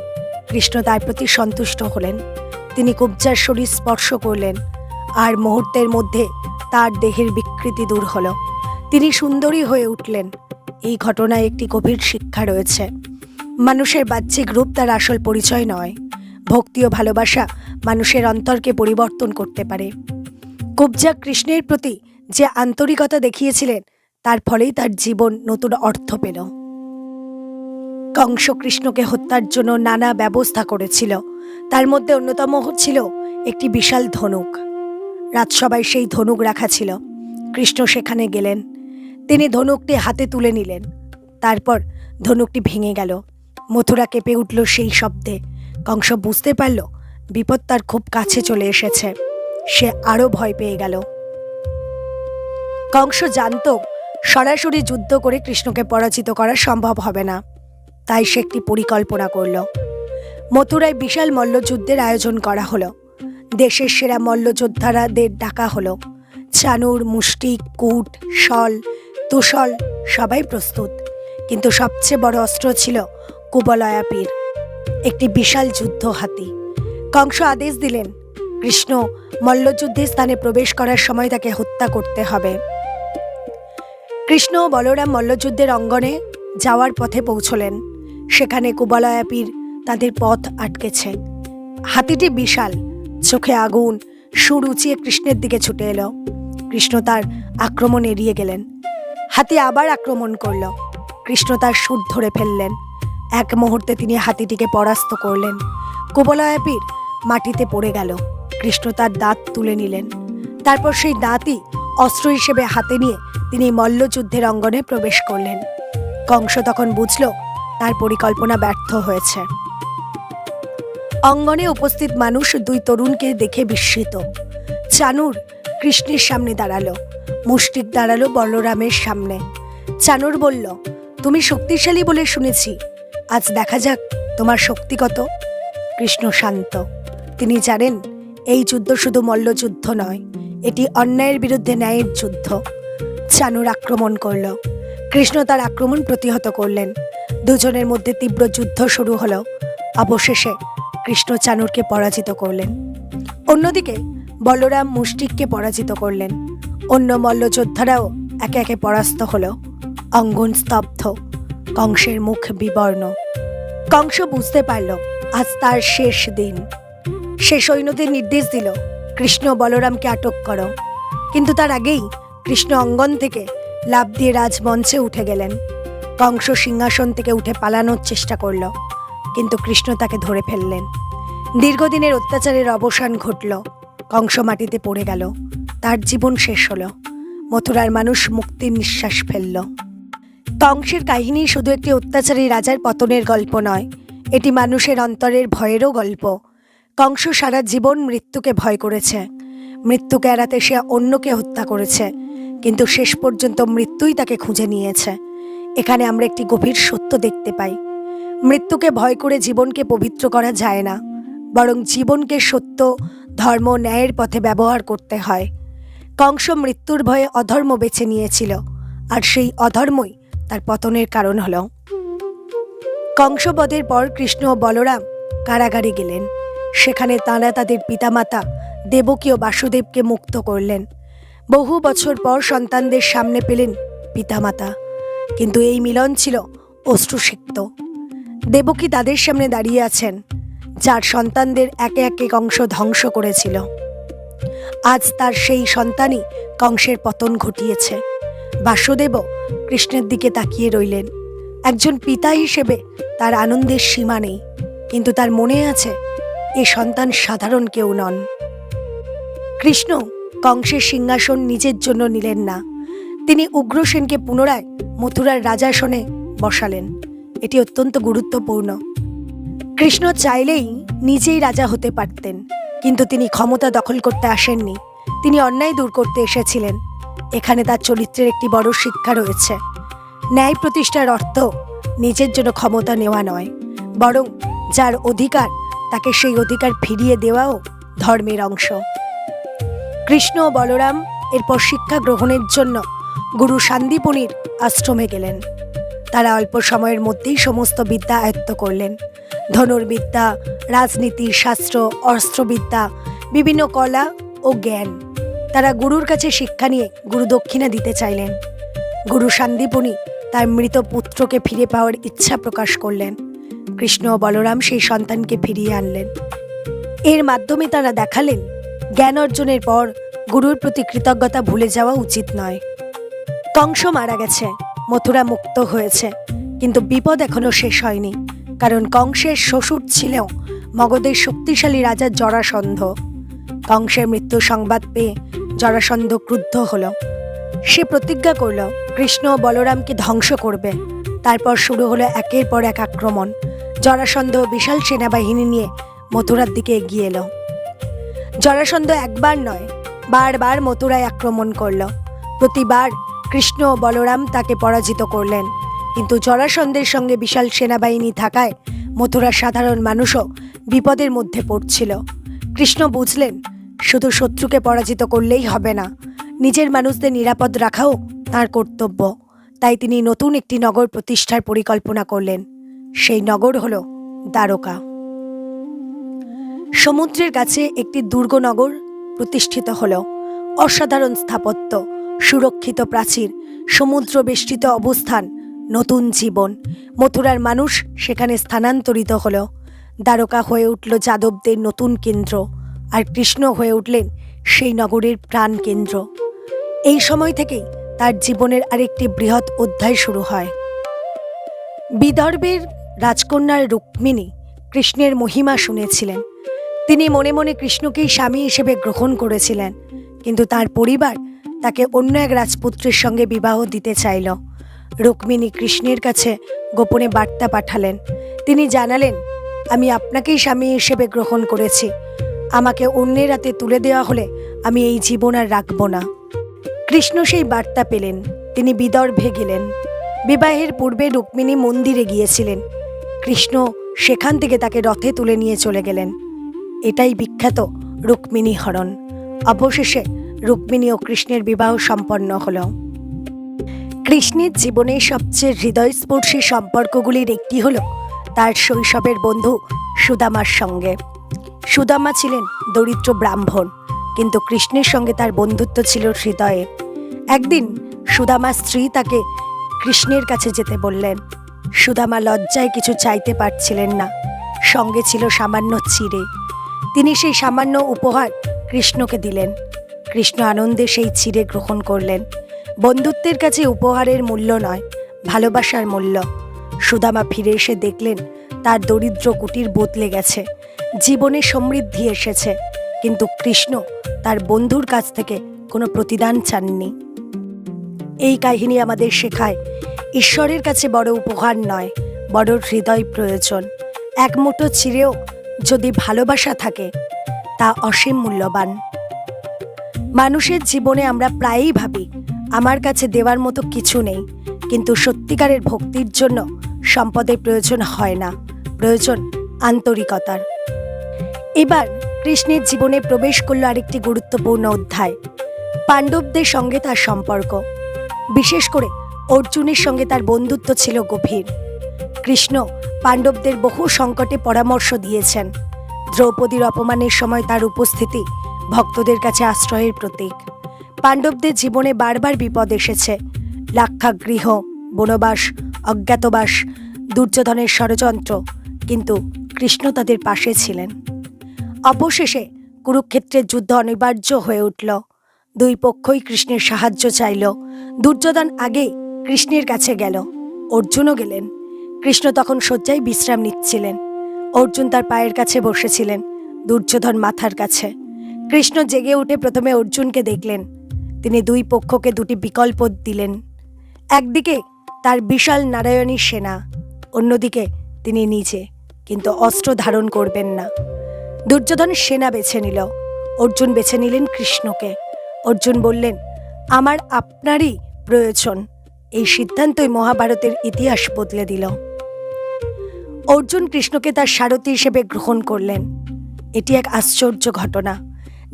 কৃষ্ণ তার প্রতি সন্তুষ্ট হলেন। তিনি কুব্জার শরীর স্পর্শ করলেন, আর মুহূর্তের মধ্যে তার দেহের বিকৃতি দূর হলো। তিনি সুন্দরী হয়ে উঠলেন। এই ঘটনায় একটি গভীর শিক্ষা রয়েছে। মানুষের বাহ্যিক রূপ তার আসল পরিচয় নয়। ভক্তি ও ভালোবাসা মানুষের অন্তরকে পরিবর্তন করতে পারে। কুব্জা কৃষ্ণের প্রতি যে আন্তরিকতা দেখিয়েছিলেন, তার ফলেই তার জীবন নতুন অর্থ পেল। কংস কৃষ্ণকে হত্যার জন্য নানা ব্যবস্থা করেছিল। তার মধ্যে অন্যতম ছিল একটি বিশাল ধনুক। রাজসভায় সেই ধনুক রাখা ছিল। কৃষ্ণ সেখানে গেলেন। তিনি ধনুকটি হাতে তুলে নিলেন। তারপর ধনুকটি ভেঙে গেল। মথুরা কেঁপে উঠল সেই শব্দে। কংস বুঝতে পারল বিপদ তার খুব কাছে চলে এসেছে। সে আরো ভয় পেয়ে গেল। কংস জানত সরাসরি যুদ্ধ করে কৃষ্ণকে পরাজিত করা সম্ভব হবে না। তাই সে একটি পরিকল্পনা করল। মথুরায় বিশাল মল্লযুদ্ধের আয়োজন করা হলো। দেশের সেরা মল্লযোদ্ধারাদের ডাকা হলো। চানুর, মুষ্টিক, কূট, শল, তুষল সবাই প্রস্তুত। কিন্তু সবচেয়ে বড় অস্ত্র ছিল কুবলয়াপীর, একটি বিশাল যুদ্ধ হাতি। কংস আদেশ দিলেন, কৃষ্ণ মল্লযুদ্ধের স্থানে প্রবেশ করার সময় তাকে হত্যা করতে হবে। কৃষ্ণ ও বলরাম মল্লযুদ্ধের অঙ্গনে যাওয়ার পথে পৌঁছলেন। সেখানে কুবলয়াপীর তাদের পথ আটকেছে। হাতিটি বিশাল, চোখে আগুন, সুর উঁচিয়ে কৃষ্ণের দিকে ছুটে এলো। কৃষ্ণ তার আক্রমণ এড়িয়ে গেলেন। হাতি আবার আক্রমণ করল। কৃষ্ণ তার সুর ধরে ফেললেন। এক মুহূর্তে তিনি হাতিটিকে পরাস্ত করলেন। কুবলয়াপীর মাটিতে পড়ে গেল। কৃষ্ণ তার দাঁত তুলে নিলেন। তারপর সেই দাঁতই অস্ত্র হিসেবে হাতে নিয়ে তিনি মল্লযুদ্ধের অঙ্গনে প্রবেশ করলেন। কংস তখন বুঝল তার পরিকল্পনা ব্যর্থ হয়েছে। অঙ্গনে উপস্থিত মানুষ দুই তরুণকে দেখে বিস্মিত। চানুর কৃষ্ণের সামনে দাঁড়ালো, মুষ্টিক দাঁড়ালো বলরামের সামনে। চানুর বলল, তুমি শক্তিশালী বলে শুনেছি, আজ দেখা যাক তোমার শক্তি কত। কৃষ্ণ শান্ত। তিনি জানেন এই যুদ্ধ শুধু মল্লযুদ্ধ নয়, এটি অন্যায়ের বিরুদ্ধে ন্যায়ের যুদ্ধ। চানুর আক্রমণ করল। কৃষ্ণ তার আক্রমণ প্রতিহত করলেন। দুজনের মধ্যে তীব্র যুদ্ধ শুরু হলো। অবশেষে কৃষ্ণ চানুরকে পরাজিত করলেন। অন্যদিকে বলরাম মুষ্টিককে পরাজিত করলেন। অন্য মল্লযোদ্ধারাও একে একে পরাস্ত হলো। অঙ্গন স্তব্ধ। কংসের মুখ বিবর্ণ। কংস বুঝতে পারল আজ তার শেষ দিন। সে সৈন্যদের নির্দেশ দিল, কৃষ্ণ বলরামকে আটক করো। কিন্তু তার আগেই কৃষ্ণ অঙ্গন থেকে লাফ দিয়ে রাজমঞ্চে উঠে গেলেন। কংস সিংহাসন থেকে উঠে পালানোর চেষ্টা করল, কিন্তু কৃষ্ণ তাকে ধরে ফেললেন। দীর্ঘদিনের অত্যাচারের অবসান ঘটল। কংস মাটিতে পড়ে গেল। তার জীবন শেষ হলো। মথুরার মানুষ মুক্তির নিঃশ্বাস ফেলল। কংসের কাহিনী শুধু একটি অত্যাচারী রাজার পতনের গল্প নয়, এটি মানুষের অন্তরের ভয়েরও গল্প। কংস সারা জীবন মৃত্যুকে ভয় করেছে। মৃত্যুকে এড়াতে সে অন্যকে হত্যা করেছে, কিন্তু শেষ পর্যন্ত মৃত্যুই তাকে খুঁজে নিয়েছে। এখানে আমরা একটি গভীর সত্য দেখতে পাই। মৃত্যুকে ভয় করে জীবনকে পবিত্র করা যায় না, বরং জীবনকে সত্য, ধর্ম, ন্যায়ের পথে ব্যবহার করতে হয়। কংস মৃত্যুর ভয়ে অধর্ম বেছে নিয়েছিল, আর সেই অধর্মই তার পতনের কারণ হল। কংসবধের পর কৃষ্ণ ও বলরাম কারাগারে গেলেন। সেখানে তাঁরা তাদের পিতামাতা দেবকী ও বাসুদেবকে মুক্ত করলেন। বহু বছর পর সন্তানদের সামনে পেলেন পিতামাতা, কিন্তু এই মিলন ছিল অশ্রুসিক্ত। দেবকী তাদের সামনে দাঁড়িয়ে আছেন, যার সন্তানদের একে একে কংস ধ্বংস করেছিল। আজ তার সেই সন্তানই কংসের পতন ঘটিয়েছে। বাসুদেবও কৃষ্ণের দিকে তাকিয়ে রইলেন। একজন পিতা হিসেবে তার আনন্দের সীমা নেই, কিন্তু তার মনে আছে এ সন্তান সাধারণ কেউ নন। কৃষ্ণ কংসের সিংহাসন নিজের জন্য নিলেন না, তিনি উগ্রসেনকে পুনরায় মথুরার রাজাসনে বসালেন। এটি অত্যন্ত গুরুত্বপূর্ণ। কৃষ্ণ চাইলেই নিজেই রাজা হতে পারতেন, কিন্তু তিনি ক্ষমতা দখল করতে আসেননি, তিনি অন্যায় দূর করতে এসেছিলেন। এখানে তার চরিত্রের একটি বড় শিক্ষা রয়েছে। ন্যায় প্রতিষ্ঠার অর্থ নিজের জন্য ক্ষমতা নেওয়া নয়, বরং যার অধিকার তাকে সেই অধিকার ফিরিয়ে দেওয়াও ধর্মের অংশ। কৃষ্ণ ও বলরাম এরপর শিক্ষা গ্রহণের জন্য গুরু সান্দীপনির আশ্রমে গেলেন। তারা অল্প সময়ের মধ্যেই সমস্ত বিদ্যা আয়ত্ত করলেন। ধনুর্বিদ্যা, রাজনীতি, শাস্ত্র, অস্ত্রবিদ্যা, বিভিন্ন কলা ও জ্ঞান। তারা গুরুর কাছে শিক্ষা নিয়ে গুরু দক্ষিণা দিতে চাইলেন। গুরু সান্দীপনি তার মৃত পুত্রকে ফিরে পাওয়ার ইচ্ছা প্রকাশ করলেন। কৃষ্ণ ও বলরাম সেই সন্তানকে ফিরিয়ে আনলেন। এর মাধ্যমে তারা দেখালেন, জ্ঞান অর্জনের পর গুরুর প্রতি কৃতজ্ঞতা ভুলে যাওয়া উচিত নয়। কংস মারা গেছে, মথুরা মুক্ত হয়েছে, কিন্তু বিপদ এখনো শেষ হয়নি। কারণ কংসের শ্বশুর ছিলেও মগধের শক্তিশালী রাজা জরাসন্ধ। কংসের মৃত্যু সংবাদ পেয়ে জরাসন্ধ ক্রুদ্ধ হল। সে প্রতিজ্ঞা করল কৃষ্ণ ও বলরামকে ধ্বংস করবে। তারপর শুরু হলো একের পর এক আক্রমণ। জরাসন্ধ বিশাল সেনাবাহিনী নিয়ে মথুরার দিকে এগিয়ে এলো। জরাসন্ধ একবার নয়, বারবার মথুরায় আক্রমণ করল। প্রতিবার কৃষ্ণ ও বলরাম তাকে পরাজিত করলেন, কিন্তু জরাসন্ধের সঙ্গে বিশাল সেনাবাহিনী থাকায় মথুরার সাধারণ মানুষও বিপদের মধ্যে পড়ছিল। কৃষ্ণ বুঝলেন, শুধু শত্রুকে পরাজিত করলেই হবে না, নিজের মানুষদের নিরাপদ রাখাও তাঁর কর্তব্য। তাই তিনি নতুন একটি নগর প্রতিষ্ঠার পরিকল্পনা করলেন। সেই নগর হল দ্বারকা। সমুদ্রের কাছে একটি দুর্গনগর প্রতিষ্ঠিত হল। অসাধারণ স্থাপত্য, সুরক্ষিত প্রাচীর, সমুদ্র বেষ্টিত অবস্থান, নতুন জীবন। মথুরার মানুষ সেখানে স্থানান্তরিত হল। দ্বারকা হয়ে উঠল যাদবদের নতুন কেন্দ্র, আর কৃষ্ণ হয়ে উঠলেন সেই নগরের প্রাণ কেন্দ্র। এই সময় থেকেই তার জীবনের আরেকটি বৃহৎ অধ্যায় শুরু হয়। বিদর্ভের রাজকন্যার রুক্মিণী কৃষ্ণের মহিমা শুনেছিলেন। তিনি মনে মনে কৃষ্ণকেই স্বামী হিসেবে গ্রহণ করেছিলেন, কিন্তু তার পরিবার তাকে অন্য এক রাজপুত্রের সঙ্গে বিবাহ দিতে চাইল। রুক্মিণী কৃষ্ণের কাছে গোপনে বার্তা পাঠালেন। তিনি জানালেন, আমি আপনাকেই স্বামী হিসেবে গ্রহণ করেছি, আমাকে অন্যের হাতে তুলে দেওয়া হলে আমি এই জীবন আর রাখব না। কৃষ্ণ সেই বার্তা পেলেন, তিনি বিদর্ভে গেলেন। বিবাহের পূর্বে রুক্মিণী মন্দিরে গিয়েছিলেন। কৃষ্ণ সেখান থেকে তাকে রথে তুলে নিয়ে চলে গেলেন। এটাই বিখ্যাত রুক্মিণী হরণ। অবশেষে রুক্মিণী ও কৃষ্ণের বিবাহ সম্পন্ন হল। কৃষ্ণের জীবনের সবচেয়ে হৃদয়স্পর্শী সম্পর্কগুলির একটি হল তার শৈশবের বন্ধু সুদামার সঙ্গে। সুদামা ছিলেন দরিদ্র ব্রাহ্মণ, কিন্তু কৃষ্ণের সঙ্গে তার বন্ধুত্ব ছিল হৃদয়ে। একদিন সুদামার স্ত্রী তাকে কৃষ্ণের কাছে যেতে বললেন। সুদামা লজ্জায় কিছু চাইতে পারছিলেন না, সঙ্গে ছিল সামান্য চিড়ে। তিনি সেই সামান্য উপহার কৃষ্ণকে দিলেন। কৃষ্ণ আনন্দে সেই চিড়ে গ্রহণ করলেন। বন্ধুত্বের কাছে উপহারের মূল্য নয়, ভালোবাসার মূল্য। সুদামা ফিরে এসে দেখলেন তার দরিদ্র কুটির বদলে গেছে, জীবনে সমৃদ্ধি এসেছে, কিন্তু কৃষ্ণ তার বন্ধুর কাছ থেকে কোনো প্রতিদান চাননি। এই কাহিনী আমাদের শেখায়, ঈশ্বরের কাছে বড় উপহার নয়, বড় হৃদয় প্রয়োজন। এক মুঠো চিড়েও যদি ভালোবাসা থাকে, তা অসীম মূল্যবান। মানুষের জীবনে আমরা প্রায়ই ভাবি, আমার কাছে দেওয়ার মতো কিছু নেই, কিন্তু সত্যিকারের ভক্তির জন্য সম্পদের প্রয়োজন হয় না, প্রয়োজন আন্তরিকতার। এবার কৃষ্ণের জীবনে প্রবেশ করল আরেকটি গুরুত্বপূর্ণ অধ্যায়, পাণ্ডবদের সঙ্গে তার সম্পর্ক। বিশেষ করে অর্জুনের সঙ্গে তার বন্ধুত্ব ছিল গভীর। কৃষ্ণ পাণ্ডবদের বহু সংকটে পরামর্শ দিয়েছেন। দ্রৌপদীর অপমানের সময় তার উপস্থিতি ভক্তদের কাছে আশ্রয়ের প্রতীক। পাণ্ডবদের জীবনে বারবার বিপদ এসেছে, লাক্ষাগৃহ, বনবাস, অজ্ঞাতবাস, দুর্যোধনের ষড়যন্ত্র, কিন্তু কৃষ্ণ তাদের পাশে ছিলেন। অবশেষে কুরুক্ষেত্রের যুদ্ধ অনিবার্য হয়ে উঠল। দুই পক্ষই কৃষ্ণের সাহায্য চাইল। দুর্যোধন আগে কৃষ্ণের কাছে গেল, অর্জুনও গেলেন। কৃষ্ণ তখন শয্যায় বিশ্রাম নিচ্ছিলেন। অর্জুন তার পায়ের কাছে বসেছিলেন দুর্যোধন মাথার কাছে। কৃষ্ণ জেগে উঠে প্রথমে অর্জুনকে দেখলেন। তিনি দুই পক্ষকে দুটি বিকল্প দিলেন। একদিকে তার বিশাল নারায়ণী সেনা, অন্যদিকে তিনি নিজে, কিন্তু অস্ত্র ধারণ করবেন না। দুর্যোধন সেনা বেছে নিল, অর্জুন বেছে নিলেন কৃষ্ণকে। অর্জুন বললেন, আমার আপনারই প্রয়োজন। এই সিদ্ধান্তই মহাভারতের ইতিহাস বদলে দিল। অর্জুন কৃষ্ণকে তার সারথি হিসেবে গ্রহণ করলেন। এটি এক আশ্চর্য ঘটনা।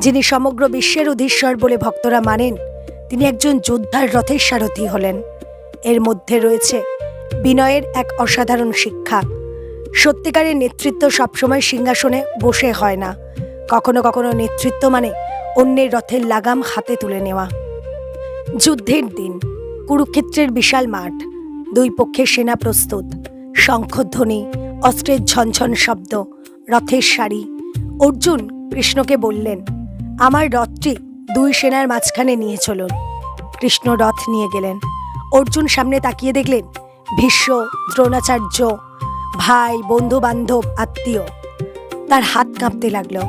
যিনি সমগ্র বিশ্বের অধীশ্বর বলে ভক্তরা মানেন, তিনি একজন যোদ্ধার রথের সারথি হলেন। এর মধ্যে রয়েছে বিনয়ের এক অসাধারণ শিক্ষা। সত্যিকারের নেতৃত্ব সবসময় সিংহাসনে বসে হয় না। কখনো কখনো নেতৃত্ব মানে অন্যের রথের লাগাম হাতে তুলে নেওয়া। যুদ্ধের দিন, কুরুক্ষেত্রের বিশাল মাঠ, দুই পক্ষের সেনা প্রস্তুত, শঙ্খধ্বনি, অস্ত্রের ঝনঝন শব্দ, রথের সারি। অর্জুন কৃষ্ণকে বললেন, আমার রথটি দুই সেনার মাঝখানে নিয়ে চলুন। কৃষ্ণ রথ নিয়ে গেলেন। অর্জুন সামনে তাকিয়ে দেখলেন ভীষ্ম, দ্রোণাচার্য, ভাই, বন্ধু বান্ধব, আত্মীয়। তার হাত কাঁপতে লাগলো,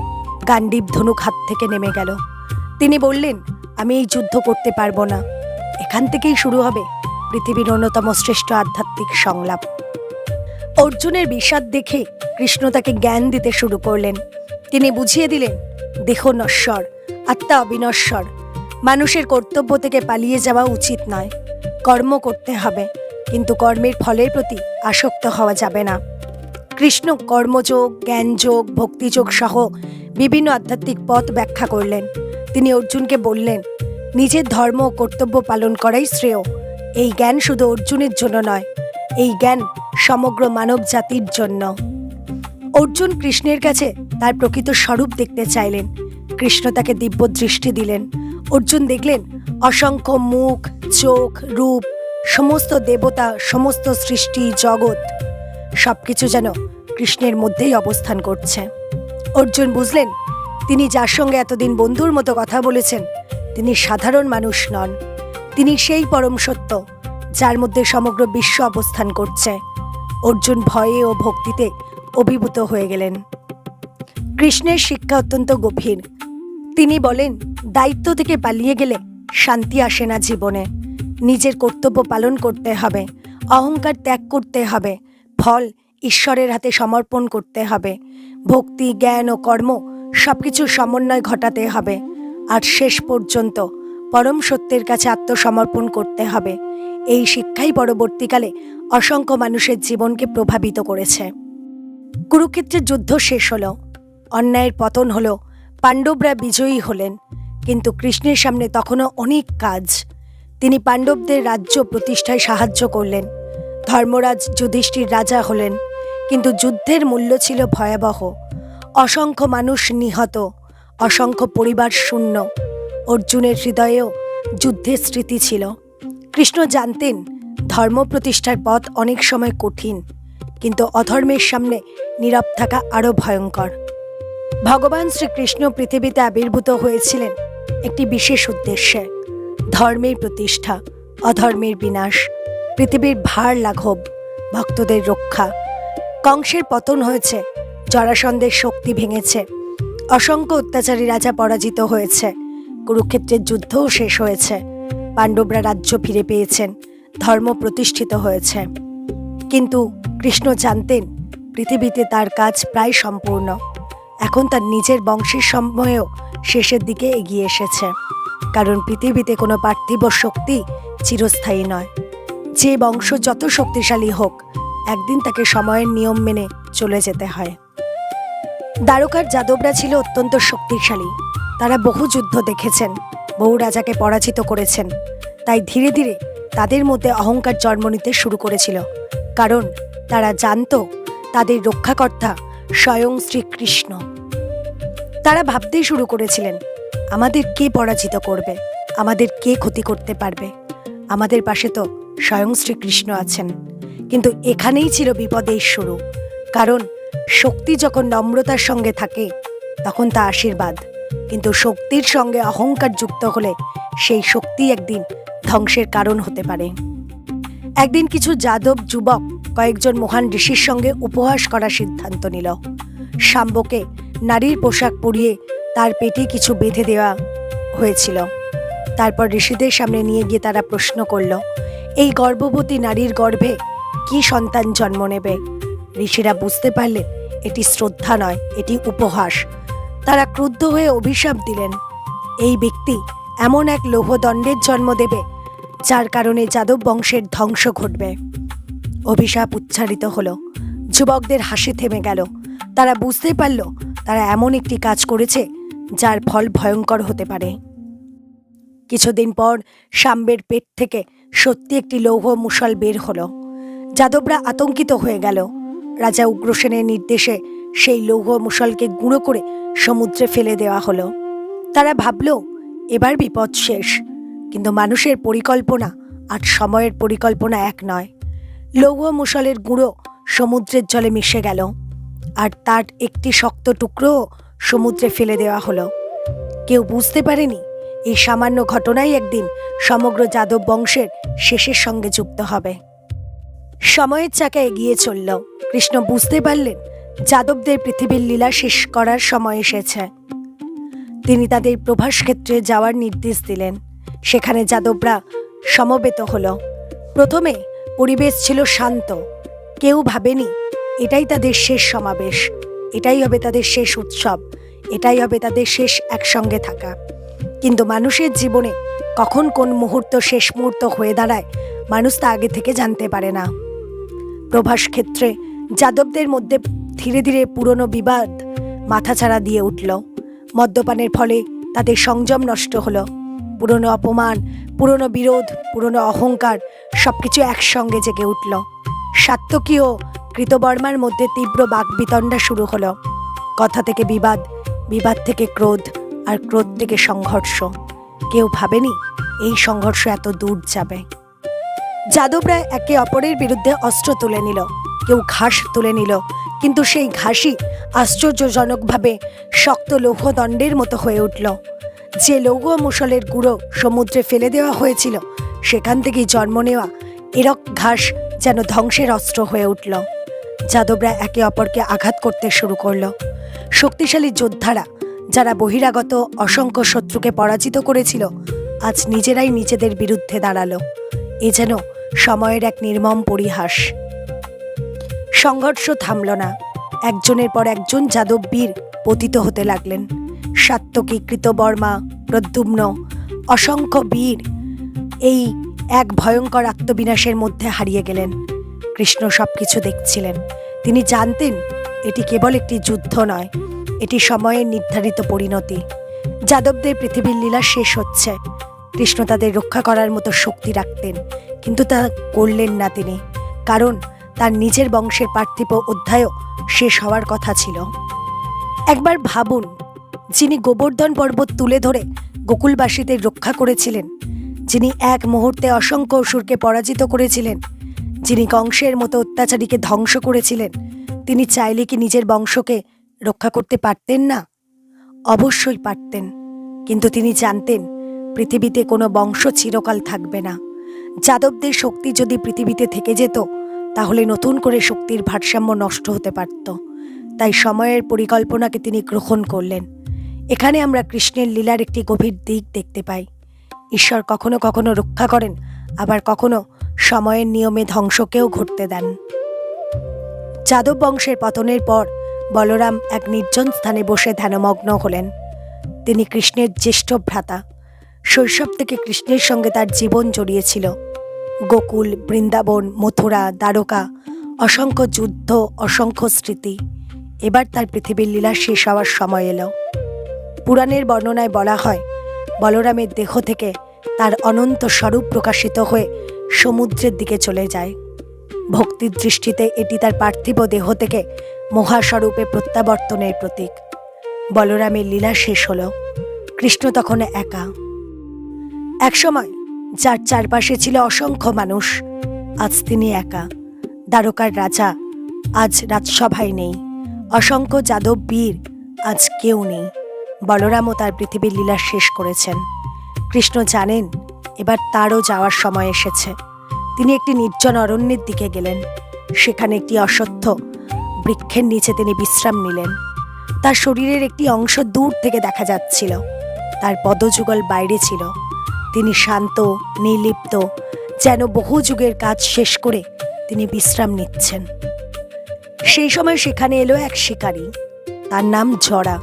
গান্ডীব ধনুক হাত থেকে নেমে গেল। তিনি বললেন, আমি এই যুদ্ধ করতে পারবো না। এখান থেকেই শুরু হবে পৃথিবীর অন্যতম শ্রেষ্ঠ আধ্যাত্মিক সংলাপ। অর্জুনের বিষাদ দেখে কৃষ্ণ তাকে জ্ঞান দিতে শুরু করলেন। তিনি বুঝিয়ে দিলেন, দেহ নশ্বর, আত্মা অবিনশ্বর। মানুষের কর্তব্য থেকে পালিয়ে যাওয়া উচিত নয়। কর্ম করতে হবে, কিন্তু কর্মের ফলের প্রতি আসক্ত হওয়া যাবে না। কৃষ্ণ কর্মযোগ, জ্ঞানযোগ, ভক্তিযোগ সহ বিভিন্ন আধ্যাত্মিক পথ ব্যাখ্যা করলেন। তিনি অর্জুনকে বললেন, নিজের ধর্ম ও কর্তব্য পালন করাই শ্রেয়। এই জ্ঞান শুধু অর্জুনের জন্য নয়, এই জ্ঞান সমগ্র মানব জাতির জন্য। অর্জুন কৃষ্ণের কাছে তার প্রকৃত স্বরূপ দেখতে চাইলেন। কৃষ্ণ তাকে দিব্য দৃষ্টি দিলেন। অর্জুন দেখলেন অসংখ্য মুখ, চোখ, রূপ, সমস্ত দেবতা, সমস্ত সৃষ্টি, জগৎ সবকিছু যেন কৃষ্ণের মধ্যেই অবস্থান করছে। অর্জুন বুঝলেন, তিনি যার সঙ্গে এতদিন বন্ধুর মতো কথা বলেছেন, তিনি সাধারণ মানুষ নন। তিনি সেই পরম সত্য যার মধ্যে সমগ্র বিশ্ব অবস্থান করছে। অর্জুন ভয়ে ও ভক্তিতে অভিভূত হয়ে গেলেন। কৃষ্ণের শিক্ষা অত্যন্ত গভীর। তিনি বলেন, দায়িত্ব থেকে পালিয়ে গেলে শান্তি আসে না জীবনে। নিজের কর্তব্য পালন করতে হবে, অহংকার ত্যাগ করতে হবে, ফল ঈশ্বরের হাতে সমর্পণ করতে হবে। ভক্তি, জ্ঞান ও কর্ম সবকিছুর সমন্বয় ঘটাতে হবে। আর শেষ পর্যন্ত পরম সত্যের কাছে আত্মসমর্পণ করতে হবে। এই শিক্ষাই পরবর্তীকালে অসংখ্য মানুষের জীবনকে প্রভাবিত করেছে। কুরুক্ষেত্রের যুদ্ধ শেষ হলো, অন্যায়ের পতন হলো, পাণ্ডবরা বিজয়ী হলেন। কিন্তু কৃষ্ণের সামনে তখনও অনেক কাজ। তিনি পাণ্ডবদের রাজ্য প্রতিষ্ঠায় সাহায্য করলেন। ধর্মরাজ যুধিষ্ঠির রাজা হলেন, কিন্তু যুদ্ধের মূল্য ছিল ভয়াবহ। অসংখ্য মানুষ নিহত, অসংখ্য পরিবার শূন্য। অর্জুনের হৃদয়েও যুদ্ধের স্মৃতি ছিল। কৃষ্ণ জানতেন ধর্ম প্রতিষ্ঠার পথ অনেক সময় কঠিন, কিন্তু অধর্মের সামনে নীরব থাকা আরও ভয়ঙ্কর। ভগবান শ্রীকৃষ্ণ পৃথিবীতে আবির্ভূত হয়েছিলেন একটি বিশেষ উদ্দেশ্যে, ধর্মের প্রতিষ্ঠা, অধর্মের বিনাশ, পৃথিবীর ভার লাঘব, ভক্তদের রক্ষা। কংসের পতন হয়েছে, জরাসন্ধের শক্তি ভেঙেছে, অসংখ্য অত্যাচারী রাজা পরাজিত হয়েছে, কুরুক্ষেত্রের যুদ্ধও শেষ হয়েছে, পাণ্ডবরা রাজ্য ফিরে পেয়েছেন, ধর্ম প্রতিষ্ঠিত হয়েছে। কিন্তু কৃষ্ণ জানতেন পৃথিবীতে তার কাজ প্রায় সম্পূর্ণ। এখন তার নিজের বংশের সময়ও শেষের দিকে এগিয়ে এসেছে, কারণ পৃথিবীতে কোনো পার্থিব শক্তি চিরস্থায়ী নয়। যে বংশ যত শক্তিশালী হোক, একদিন তাকে সময়ের নিয়ম মেনে চলে যেতে হয়। দ্বারকার যাদবরা ছিল অত্যন্ত শক্তিশালী। তারা বহু যুদ্ধ দেখেছেন, বহু রাজাকে পরাজিত করেছেন। তাই ধীরে ধীরে তাদের মধ্যে অহংকার জন্ম নিতে শুরু করেছিল, কারণ তারা জানত তাদের রক্ষাকর্তা স্বয়ং শ্রীকৃষ্ণ। তারা ভাবতেই শুরু করেছিলেন, আমাদের কে পরাজিত করবে, আমাদের কে ক্ষতি করতে পারবে, আমাদের পাশে তো স্বয়ং শ্রীকৃষ্ণ আছেন। কিন্তু এখানেই ছিল বিপদের শুরু, কারণ শক্তি যখন নম্রতার সঙ্গে থাকে তখন তা আশীর্বাদ, কিন্তু শক্তির সঙ্গে অহংকার যুক্ত হলে সেই শক্তি একদিন ধ্বংসের কারণ হতে পারে। একদিন কিছু যাদব যুবক কয়েকজন মহান ঋষির সঙ্গে উপহাস করার সিদ্ধান্ত নিল। শাম্বকে নারীর পোশাক পরিয়ে তার পেটে কিছু বেঁধে দেওয়া হয়েছিল। তারপর ঋষিদের সামনে নিয়ে গিয়ে তারা প্রশ্ন করল, এই গর্ভবতী নারীর গর্ভে কি সন্তান জন্ম নেবে? ঋষিরা বুঝতে পারলেন এটি শ্রদ্ধা নয়, এটি উপহাস। তারা ক্রুদ্ধ হয়ে অভিশাপ দিলেন, এই ব্যক্তি এমন এক লৌহদণ্ডের জন্ম দেবে যার কারণে যাদব বংশের ধ্বংস ঘটবে। অভিশাপ উচ্চারিত হলো। যুবকদের হাসি থেমে গেল। তারা বুঝতে পারল তারা এমন একটি কাজ করেছে যার ফল ভয়ঙ্কর হতে পারে। কিছুদিন পর সাম্বের পেট থেকে সত্যি একটি লৌহ মুষল বের হলো। যাদবরা আতঙ্কিত হয়ে গেল। রাজা উগ্রসেনের নির্দেশে সেই লৌহ মুষলকে গুঁড়ো করে সমুদ্রে ফেলে দেওয়া হলো। তারা ভাবল এবার বিপদ শেষ। কিন্তু মানুষের পরিকল্পনা আর সময়ের পরিকল্পনা এক নয়। লৌহ মুষলের গুঁড়ো সমুদ্রের জলে মিশে গেল, আর তার একটি শক্ত টুকরো সমুদ্রে ফেলে দেওয়া হলো। কেউ বুঝতে পারেনি এই সামান্য ঘটনাই একদিন সমগ্র যাদব বংশের শেষের সঙ্গে যুক্ত হবে। সময়ের চাকা এগিয়ে চলল। কৃষ্ণ বুঝতে পারলেন যাদবদের পৃথিবীর লীলা শেষ করার সময় এসেছে। তিনি তাদের প্রভাস ক্ষেত্রে যাওয়ার নির্দেশ দিলেন। সেখানে যাদবরা সমবেত হলো। প্রথমে পরিবেশ ছিল শান্ত। কেউ ভাবেনি এটাই তাদের শেষ সমাবেশ, এটাই হবে তাদের শেষ উৎসব, এটাই হবে তাদের শেষ একসঙ্গে থাকা। কিন্তু মানুষের জীবনে কখন কোন মুহূর্ত শেষ মুহূর্ত হয়ে দাঁড়ায় মানুষ তা আগে থেকে জানতে পারে না। প্রভাস ক্ষেত্রে যাদবদের মধ্যে ধীরে ধীরে পুরনো বিবাদ মাথাছাড়া দিয়ে উঠল। মদ্যপানের ফলে তাদের সংযম নষ্ট হলো। পুরনো অপমান, পুরনো বিরোধ, পুরনো অহংকার সবকিছু একসঙ্গে জেগে উঠল। সাত্তকী ও কৃতবর্মার মধ্যে তীব্র বাকবিতণ্ডা শুরু হলো। কথা থেকে বিবাদ, বিবাদ থেকে ক্রোধ, আর ক্রোধ থেকে সংঘর্ষ। কেউ ভাবেনি এই সংঘর্ষ এত দূর যাবে। যাদবরা একে অপরের বিরুদ্ধে অস্ত্র তুলে নিল, কেউ ঘাস তুলে নিল, কিন্তু সেই ঘাসই আশ্চর্যজনকভাবে শক্ত লৌহদণ্ডের মতো হয়ে উঠল। যে লৌহ মুষলের গুঁড়ো সমুদ্রে ফেলে দেওয়া হয়েছিল সেখান থেকেই জন্ম নেওয়া এরক ঘাস যেন ধ্বংসের অস্ত্র হয়ে উঠল। যাদবরা একে অপরকে আঘাত করতে শুরু করল। শক্তিশালী যোদ্ধারা যারা বহিরাগত অসংখ্য শত্রুকে পরাজিত করেছিল আজ নিজেরাই নিজেদের বিরুদ্ধে দাঁড়ালো। এ যেন সময়ের এক নির্মম পরিহাস। সংঘর্ষ থামল না। একজনের পর একজন যাদব বীর পতিত হতে লাগলেন। সাত্তকী, কৃতবর্মা, প্রদ্যুম্ন, অসংখ্য বীর এই এক ভয়ঙ্কর আত্মবিনাশের মধ্যে হারিয়ে গেলেন। কৃষ্ণ সবকিছু দেখছিলেন। তিনি জানতেন এটি কেবল একটি যুদ্ধ নয়, এটি সময়ের নির্ধারিত পরিণতি। যাদবদের পৃথিবীর লীলা শেষ হচ্ছে। কৃষ্ণ তাদের রক্ষা করার মতো শক্তি রাখতেন, কিন্তু তা করলেন না তিনি, কারণ তার নিজের বংশের পার্থিব অধ্যায়ও শেষ হওয়ার কথা ছিল। একবার ভাবুন, যিনি গোবর্ধন পর্বত তুলে ধরে গোকুলবাসীদের রক্ষা করেছিলেন, যিনি এক মুহূর্তে অসংখ্য অসুরকে পরাজিত করেছিলেন, যিনি কংসের মতো অত্যাচারীকে ধ্বংস করেছিলেন, তিনি চাইলে কি নিজের বংশকে রক্ষা করতে পারতেন না? অবশ্যই পারতেন, কিন্তু তিনি জানতেন পৃথিবীতে কোনো বংশ চিরকাল থাকবে না। যাদবদের শক্তি যদি পৃথিবীতে থেকে যেত তাহলে নতুন করে শক্তির ভারসাম্য নষ্ট হতে পারত। তাই সময়ের পরিকল্পনাকে তিনি গ্রহণ করলেন। এখানে আমরা কৃষ্ণের লীলার একটি গভীর দিক দেখতে পাই। ঈশ্বর কখনো কখনো রক্ষা করেন, আবার কখনো সময়ের নিয়মে ধ্বংসকেও ঘটতে দেন। যাদব বংশের পতনের পর বলরাম এক নির্জন স্থানে বসে ধ্যানমগ্ন হলেন। তিনি কৃষ্ণের জ্যেষ্ঠ ভ্রাতা। শৈশব থেকে কৃষ্ণের সঙ্গে তার জীবন জড়িয়েছিল। গোকুল, বৃন্দাবন, মথুরা, দ্বারকা, অসংখ্য যুদ্ধ, অসংখ্য স্মৃতি। এবার তার পৃথিবীর লীলা শেষ হওয়ার সময় এলো। পুরাণের বর্ণনায় বলা হয়, বলরামের দেহ থেকে তার অনন্ত স্বরূপ প্রকাশিত হয়ে সমুদ্রের দিকে চলে যায়। ভক্তির দৃষ্টিতে এটি তার পার্থিব দেহ থেকে মহাস্বরূপে প্রত্যাবর্তনের প্রতীক। বলরামের লীলা শেষ হলো। কৃষ্ণ তখন একা। একসময় যার চারপাশে ছিল অসংখ্য মানুষ, আজ তিনি একা। দ্বারকার রাজা আজ রাজসভায় নেই। অসংখ্য যাদব বীর আজ কেউ নেই। বলরামও তার পৃথিবীর লীলা শেষ করেছেন। কৃষ্ণ জানেন এবার তারও যাওয়ার সময় এসেছে। তিনি একটি নির্জন অরণ্যের দিকে গেলেন। সেখানে একটি অশ্বত্থ বৃক্ষের নিচে তিনি বিশ্রাম নিলেন। তার শরীরের একটি অংশ দূর থেকে দেখা যাচ্ছিল। তার পদযুগল বাইরে ছিল। তিনি শান্ত, নির্লিপ্ত, যেন বহু যুগের কাজ শেষ করে তিনি বিশ্রাম নিচ্ছেন। সেই সময় সেখানে এলো এক শিকারী, তার নাম জরা।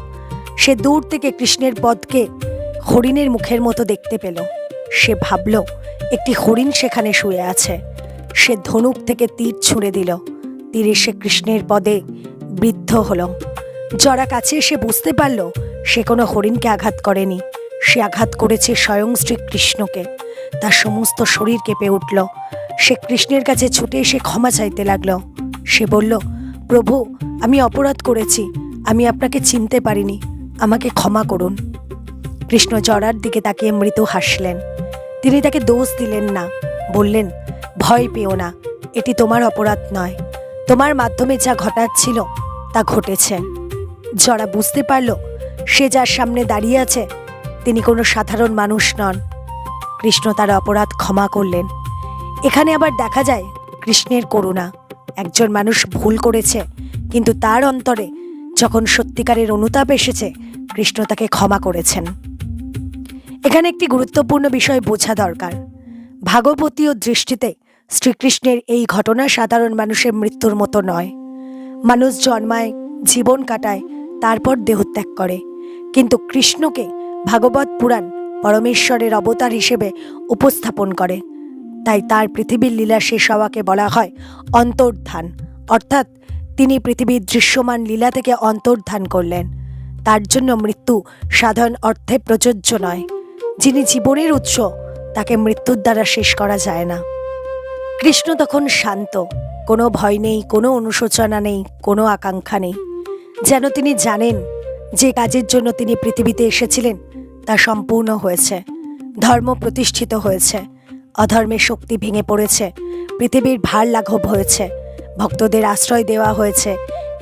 সে দূর থেকে কৃষ্ণের পদকে হরিণের মুখের মতো দেখতে পেল। সে ভাবল একটি হরিণ সেখানে শুয়ে আছে। সে ধনুক থেকে তীর ছুঁড়ে দিল। তীর এসে কৃষ্ণের পদে বিদ্ধ হলো। জরা কাছে এসে বুঝতে পারল সে কোনো হরিণকে আঘাত করেনি, সে আঘাত করেছে স্বয়ং শ্রীকৃষ্ণকে। তার সমস্ত শরীর কেঁপে উঠল। সে কৃষ্ণের কাছে ছুটে এসে ক্ষমা চাইতে লাগলো। সে বলল, প্রভু, আমি অপরাধ করেছি, আমি আপনাকে চিনতে পারিনি, আমাকে ক্ষমা করুন। কৃষ্ণ জরার দিকে তাকিয়ে মৃদু হাসলেন। তিনি তাকে দোষ দিলেন না, বললেন, ভয় পেও না, এটি তোমার অপরাধ নয়, তোমার মাধ্যমে যা ঘটার ছিল তা ঘটেছে। জরা বুঝতে পারল সে যার সামনে দাঁড়িয়ে আছে তিনি কোনো সাধারণ মানুষ নন। কৃষ্ণ তার অপরাধ ক্ষমা করলেন। এখানে আবার দেখা যায় কৃষ্ণের করুণা। একজন মানুষ ভুল করেছে, কিন্তু তার অন্তরে যখন সত্যিকারের অনুতাপ এসেছে, কৃষ্ণ তাকে ক্ষমা করেছেন। এখানে একটি গুরুত্বপূর্ণ বিষয় বোঝা দরকার। ভাগবতীয় দৃষ্টিতে শ্রীকৃষ্ণের এই ঘটনা সাধারণ মানুষের মৃত্যুর মতো নয়। মানুষ জন্মায়, জীবন কাটায়, তারপর দেহত্যাগ করে, কিন্তু কৃষ্ণকে ভাগবত পুরাণ পরমেশ্বরের অবতার হিসেবে উপস্থাপন করে। তাই তার পৃথিবীর লীলা শেষ হওয়াকে বলা হয় অন্তর্ধান, অর্থাৎ তিনি পৃথিবীর দৃশ্যমান লীলা থেকে অন্তর্ধান করলেন। তার জন্য মৃত্যু সাধারণ অর্থে প্রযোজ্য নয়। যিনি জীবনের উৎস, তাকে মৃত্যুর দ্বারা শেষ করা যায় না। কৃষ্ণ তখন শান্ত, কোনো ভয় নেই, কোনো অনুশোচনা নেই, কোনো আকাঙ্ক্ষা নেই। যেন তিনি জানেন যে কাজের জন্য তিনি পৃথিবীতে এসেছিলেন তা সম্পূর্ণ হয়েছে। ধর্ম প্রতিষ্ঠিত হয়েছে, অধর্মের শক্তি ভেঙে পড়েছে, পৃথিবীর ভার লাঘব হয়েছে, ভক্তদের আশ্রয় দেওয়া হয়েছে,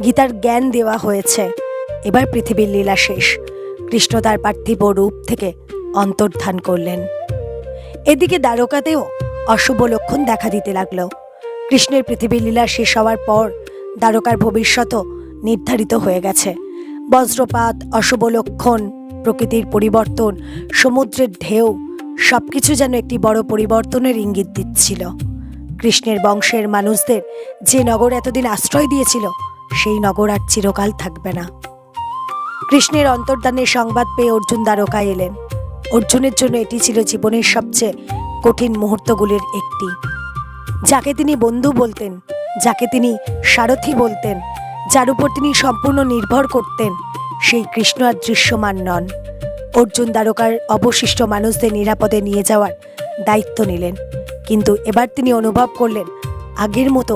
গীতার জ্ঞান দেওয়া হয়েছে। এবার পৃথিবীর লীলা শেষ। কৃষ্ণ তার পার্থিব রূপ থেকে অন্তর্ধান করলেন। এদিকে দ্বারকাতেও অশুভ লক্ষণ দেখা দিতে লাগলো। কৃষ্ণের পৃথিবীর লীলা শেষ হওয়ার পর দ্বারকার ভবিষ্যৎও নির্ধারিত হয়ে গেছে। বজ্রপাত, অশুভ লক্ষণ, প্রকৃতির পরিবর্তন, সমুদ্রের ঢেউ, সবকিছু যেন একটি বড় পরিবর্তনের ইঙ্গিত দিচ্ছিল। কৃষ্ণের বংশের মানুষদের যে নগর এতদিন আশ্রয় দিয়েছিল, সেই নগর আর চিরকাল থাকবে না। কৃষ্ণের অন্তর্ধানের সংবাদ পেয়ে অর্জুন দ্বারকায় এলেন। অর্জুনের জন্য এটি ছিল জীবনের সবচেয়ে কঠিন মুহূর্তগুলির একটি। যাকে তিনি বন্ধু বলতেন, যাকে তিনি সারথি বলতেন, যার উপর তিনি সম্পূর্ণ নির্ভর করতেন, সেই কৃষ্ণ আর দৃশ্যমান নন। অর্জুন দ্বারকার অবশিষ্ট মানুষদের নিরাপদে নিয়ে যাওয়ার দায়িত্ব নিলেন, কিন্তু এবার তিনি অনুভব করলেন আগের মতো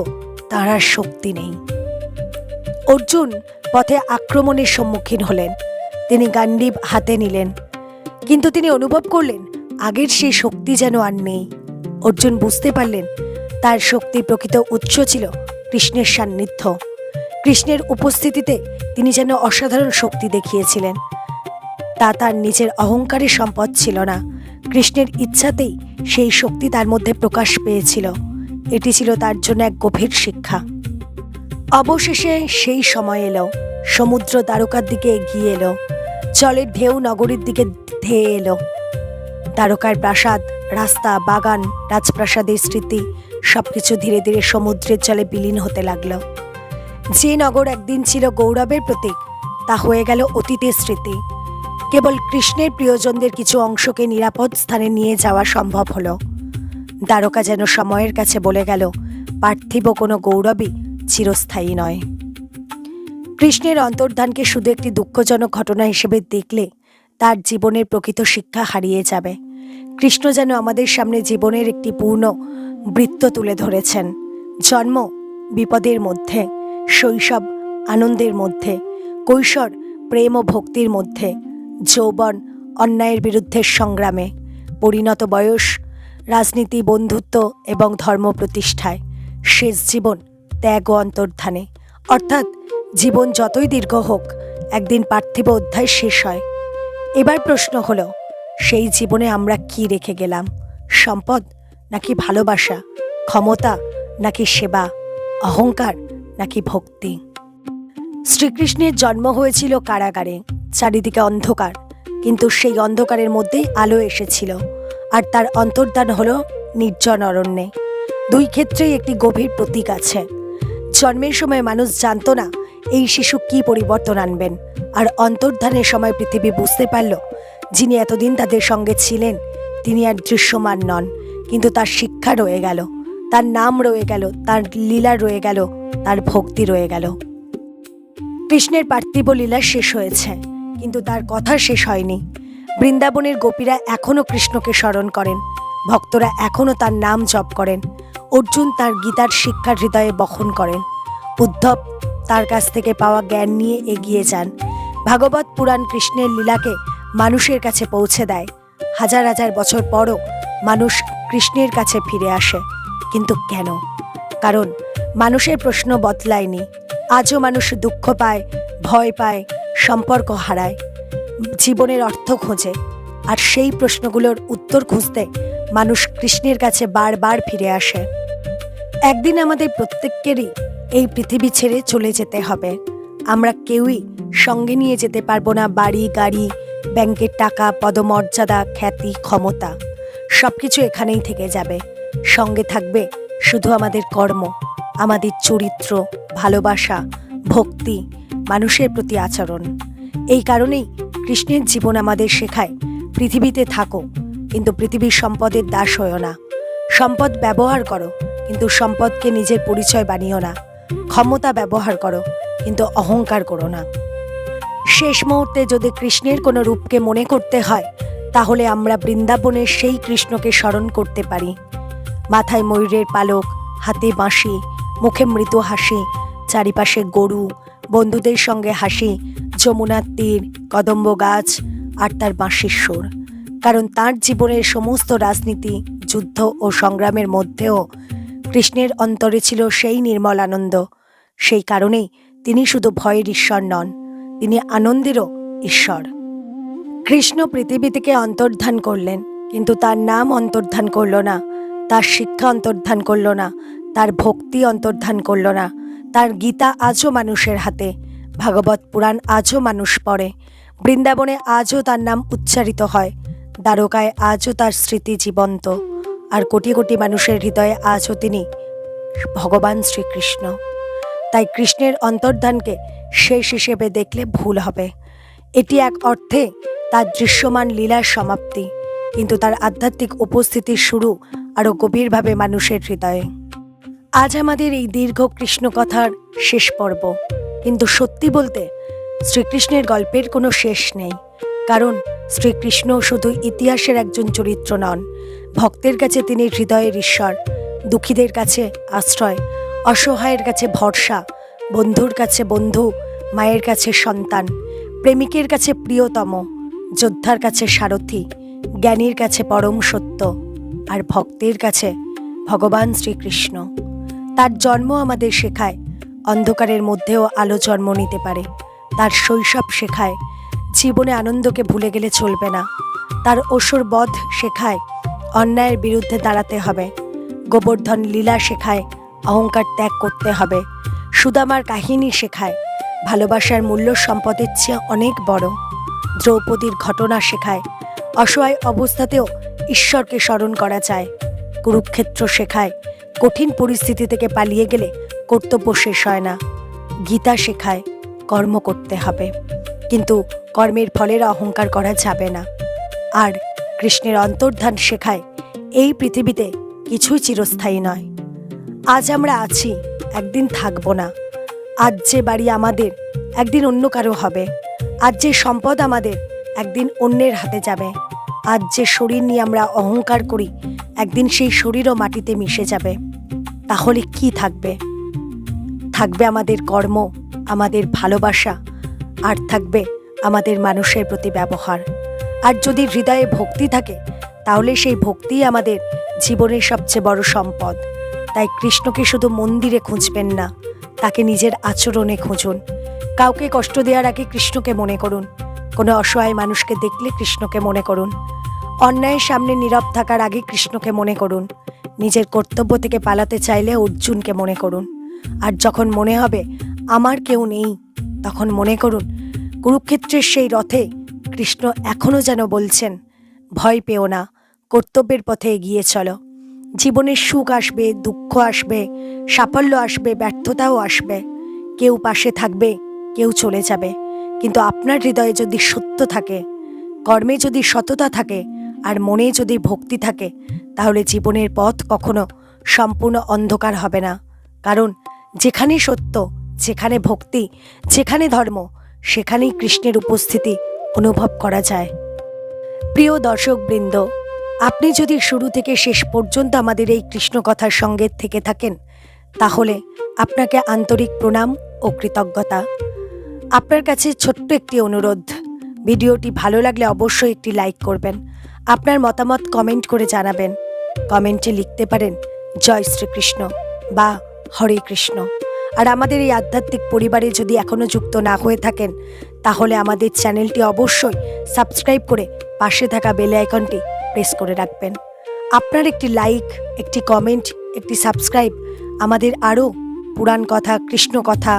তার আর শক্তি নেই। অর্জুন পথে আক্রমণের সম্মুখীন হলেন। তিনি গান্ডীব হাতে নিলেন, কিন্তু তিনি অনুভব করলেন আগের সেই শক্তি যেন আর নেই। অর্জুন বুঝতে পারলেন তার শক্তির প্রকৃত উৎস ছিল কৃষ্ণের সান্নিধ্য। কৃষ্ণের উপস্থিতিতে তিনি যেন অসাধারণ শক্তি দেখিয়েছিলেন। তা তার নিজের অহংকারের সম্পদ ছিল না, কৃষ্ণের ইচ্ছাতেই সেই শক্তি তার মধ্যে প্রকাশ পেয়েছিল। এটি ছিল তার জন্য এক গভীর শিক্ষা। অবশেষে সেই সময় এলো। সমুদ্র দ্বারকার দিকে এগিয়ে এলো, জলের ঢেউ নগরীর দিকে ধেয়ে এলো। দ্বারকার প্রাসাদ, রাস্তা, বাগান, রাজপ্রাসাদের স্মৃতি সবকিছু ধীরে ধীরে সমুদ্রের জলে বিলীন হতে লাগলো। যে নগর একদিন ছিল গৌরবের প্রতীক, তা হয়ে গেল অতীতের স্মৃতি। কেবল কৃষ্ণের প্রিয়জনদের কিছু অংশকে নিরাপদ স্থানে নিয়ে যাওয়া সম্ভব হলো। দ্বারকা যেন সময়ের কাছে বলে গেল, পার্থিব কোনো গৌরবই চিরস্থায়ী নয়। কৃষ্ণের অন্তর্ধানকে শুধু একটি দুঃখজনক ঘটনা হিসেবে দেখলে তার জীবনের প্রকৃত শিক্ষা হারিয়ে যাবে। কৃষ্ণ যেন আমাদের সামনে জীবনের একটি পূর্ণ বৃত্ত তুলে ধরেছেন। জন্ম বিপদের মধ্যে, শৈশব আনন্দের মধ্যে, কৈশোর প্রেম ও ভক্তির মধ্যে, যৌবন অন্যায়ের বিরুদ্ধে সংগ্রামে, পরিণত বয়স রাজনীতি, বন্ধুত্ব এবং ধর্ম প্রতিষ্ঠায়, শেষ জীবন ত্যাগ ও অন্তর্ধানে। অর্থাৎ জীবন যতই দীর্ঘ হোক, একদিন পার্থিব অধ্যায় শেষ হয়। এবার প্রশ্ন হলো, সেই জীবনে আমরা কি রেখে গেলাম? সম্পদ নাকি ভালোবাসা, ক্ষমতা নাকি সেবা, অহংকার নাকি ভক্তি? শ্রীকৃষ্ণের জন্ম হয়েছিল কারাগারে, চারিদিকে অন্ধকার, কিন্তু সেই অন্ধকারের মধ্যেই আলো এসেছিল, আর তার অন্তর্ধান হলো নির্জন অরণ্যে। দুই ক্ষেত্রেই একটি গভীর প্রতীক আছে। জন্মের সময় মানুষ জানতো না এই শিশু কি পরিবর্তন আনবেন, আর অন্তর্ধানের সময় পৃথিবী বুঝতে পারল যিনি এতদিন তাদের সঙ্গে ছিলেন তিনি আর দৃশ্যমান নন, কিন্তু তার শিক্ষা রয়ে গেল, তার নাম রয়ে গেল, তার লীলা রয়ে গেল, তার ভক্তি রয়ে গেল। কৃষ্ণের পার্থিব লীলা শেষ হয়েছে, কিন্তু তার কথা শেষ হয়নি। বৃন্দাবনের গোপীরা এখনও কৃষ্ণকে স্মরণ করেন, ভক্তরা এখনও তার নাম জপ করেন। অর্জুন তার গীতার শিক্ষা হৃদয়ে বহন করেন। উদ্ধব তার কাছ থেকে পাওয়া জ্ঞান নিয়ে এগিয়ে যান। ভাগবত পুরাণ কৃষ্ণের লীলাকে মানুষের কাছে পৌঁছে দেয়। হাজার হাজার বছর পরও মানুষ কৃষ্ণের কাছে ফিরে আসে। কিন্তু কেন? কারণ মানুষের প্রশ্ন বদলায়নি। আজও মানুষ দুঃখ পায়, ভয় পায়, সম্পর্ক হারায়, জীবনের অর্থ খোঁজে, আর সেই প্রশ্নগুলোর উত্তর খুঁজতে মানুষ কৃষ্ণের কাছে বারবার ফিরে আসে। একদিন আমাদের প্রত্যেককেরই এই পৃথিবী ছেড়ে চলে যেতে হবে। আমরা কেউই সঙ্গে নিয়ে যেতে পারবো না বাড়ি, গাড়ি, ব্যাংকের টাকা, পদমর্যাদা, খ্যাতি, ক্ষমতা। সব কিছু এখানেই থেকে যাবে। সঙ্গে থাকবে শুধু আমাদের কর্ম, আমাদের চরিত্র, ভালোবাসা, ভক্তি, মানুষের প্রতি আচরণ। এই কারণেই কৃষ্ণের জীবন আমাদের শেখায়, পৃথিবীতে থাকো কিন্তু পৃথিবীর সম্পদের দাস হয়ো না। সম্পদ ব্যবহার করো, কিন্তু সম্পদকে নিজের পরিচয় বানিও না। ক্ষমতা ব্যবহার করো, কিন্তু অহংকার করো না। শেষ মুহূর্তে যদি কৃষ্ণের কোনো রূপকে মনে করতে হয়, তাহলে আমরা বৃন্দাবনের সেই কৃষ্ণকে স্মরণ করতে পারি। মাথায় ময়ূরের পালক, হাতে বাঁশি, মুখে মৃদু হাসি, চারিপাশে গরু, বন্ধুদের সঙ্গে হাসি, যমুনার তীর, কদম্ব গাছ, আর তার বাঁশির সুর। কারণ তার জীবনের সমস্ত রাজনীতি, যুদ্ধ ও সংগ্রামের মধ্যেও কৃষ্ণের অন্তরে ছিল সেই নির্মল আনন্দ। সেই কারণেই তিনি শুধু ভয়ের ঈশ্বর নন, তিনি আনন্দেরও ঈশ্বর। কৃষ্ণ পৃথিবী থেকে অন্তর্ধান করলেন, কিন্তু তার নাম অন্তর্ধান করল না, তার শিক্ষা অন্তর্ধান করল না, তার ভক্তি অন্তর্ধান করল না। তার গীতা আজও মানুষের হাতে, ভাগবত পুরাণ আজও মানুষ পড়ে, বৃন্দাবনে আজও তার নাম উচ্চারিত হয়, দ্বারকায় আজও তার স্মৃতি জীবন্ত, আর কোটি কোটি মানুষের হৃদয়ে আজও তিনি ভগবান শ্রীকৃষ্ণ। তাই কৃষ্ণের অন্তর্ধানকে শেষ হিসেবে দেখলে ভুল হবে। এটি এক অর্থে তার দৃশ্যমান লীলার সমাপ্তি, কিন্তু তার আধ্যাত্মিক উপস্থিতির শুরু আরও গভীরভাবে মানুষের হৃদয়ে। আজ আমাদের এই দীর্ঘ কৃষ্ণ কথার শেষ পর্ব, কিন্তু সত্যি বলতে শ্রীকৃষ্ণের গল্পের কোনো শেষ নেই। কারণ শ্রীকৃষ্ণ শুধু ইতিহাসের একজন চরিত্র নন, ভক্তের কাছে তিনি হৃদয়ের ঈশ্বর, দুঃখীদের কাছে আশ্রয়, অসহায়ের কাছে ভরসা, বন্ধুর কাছে বন্ধু, মায়ের কাছে সন্তান, প্রেমিকের কাছে প্রিয়তম, যোদ্ধার কাছে সারথি, জ্ঞানীর কাছে পরম সত্য, আর ভক্তের কাছে ভগবান শ্রীকৃষ্ণ। তার জন্ম আমাদের শেখায় অন্ধকারের মধ্যেও আলো জন্ম নিতে পারে। তার শৈশব শেখায় জীবনে আনন্দকে ভুলে গেলে চলবে না। তার অসুর বধ শেখায় অন্যায়ের বিরুদ্ধে দাঁড়াতে হবে। গোবর্ধন লীলা শেখায় অহংকার ত্যাগ করতে হবে। সুদামার কাহিনী শেখায় ভালোবাসার মূল্য সম্পদের চেয়ে অনেক বড়। দ্রৌপদীর ঘটনা শেখায় অসহায় অবস্থাতেও ঈশ্বরকে স্মরণ করা যায়। কুরুক্ষেত্র শেখায় কঠিন পরিস্থিতি থেকে পালিয়ে গেলে কর্তব্য শেষ হয় না। গীতা শেখায় কর্ম করতে হবে, কিন্তু কর্মের ফলের অহংকার করা যাবে না। আর কৃষ্ণের অন্তর্ধান শেখায় এই পৃথিবীতে কিছুই চিরস্থায়ী নয়। আজ আমরা আছি, একদিন থাকবো না। আজ যে বাড়ি আমাদের, একদিন অন্য কারো হবে। আজ যে সম্পদ আমাদের, একদিন অন্যের হাতে যাবে। আজ যে শরীর নিয়ে আমরা অহংকার করি, একদিন সেই শরীরও মাটিতে মিশে যাবে। তাহলে কি থাকবে? থাকবে আমাদের কর্ম, আমাদের ভালোবাসা, আর থাকবে আমাদের মানুষের প্রতি ব্যবহার। আর যদি হৃদয়ে ভক্তি থাকে, তাহলে সেই ভক্তিই আমাদের জীবনের সবচেয়ে বড় সম্পদ। তাই কৃষ্ণকে শুধু মন্দিরে খুঁজবেন না, তাকে নিজের আচরণে খুঁজুন। কাউকে কষ্ট দেওয়ার আগে কৃষ্ণকে মনে করুন। কোনো অসহায় মানুষকে দেখলে কৃষ্ণকে মনে করুন। অন্যায়ের সামনে নীরব থাকার আগে কৃষ্ণকে মনে করুন। নিজের কর্তব্য থেকে পালাতে চাইলে অর্জুনকে মনে করুন। আর যখন মনে হবে আমার কেউ নেই, তখন মনে করুন কুরুক্ষেত্রের সেই রথে কৃষ্ণ এখনও যেন বলছেন, ভয় পেও না, কর্তব্যের পথে এগিয়ে চলো। জীবনের সুখ আসবে, দুঃখ আসবে, সাফল্য আসবে, ব্যর্থতাও আসবে। কেউ পাশে থাকবে, কেউ চলে যাবে, কিন্তু আপনার হৃদয়ে যদি সত্য থাকে, কর্মে যদি সততা থাকে, আর মনে যদি ভক্তি থাকে, তাহলে জীবনের পথ কখনো সম্পূর্ণ অন্ধকার হবে না। কারণ যেখানে সত্য, যেখানে ভক্তি, যেখানে ধর্ম, সেখানেই কৃষ্ণের উপস্থিতি অনুভব করা যায়। প্রিয় দর্শকবৃন্দ, আপনি যদি শুরু থেকে শেষ পর্যন্ত আমাদের এই কৃষ্ণ কথার সঙ্গে থেকে থাকেন, তাহলে আপনাকে আন্তরিক প্রণাম ও কৃতজ্ঞতা। আপনার কাছে ছোট্ট একটি অনুরোধ, ভিডিওটি ভালো লাগলে অবশ্যই একটি লাইক করবেন। আপনার মতামত কমেন্ট করে জানাবেন। কমেন্টে লিখতে পারেন জয় শ্রীকৃষ্ণ বা হরে কৃষ্ণ। আর আমাদের এই আধ্যাত্মিক পরিবারে যদি এখনও যুক্ত না হয়ে থাকেন, তাহলে আমাদের চ্যানেলটি অবশ্যই সাবস্ক্রাইব করে পাশে থাকা বেল আইকনটি প্রেস করে রাখবেন। আপনার একটি লাইক, একটি কমেন্ট, একটি সাবস্ক্রাইব আমাদের আরও পুরাণ কথা, কৃষ্ণ কথা,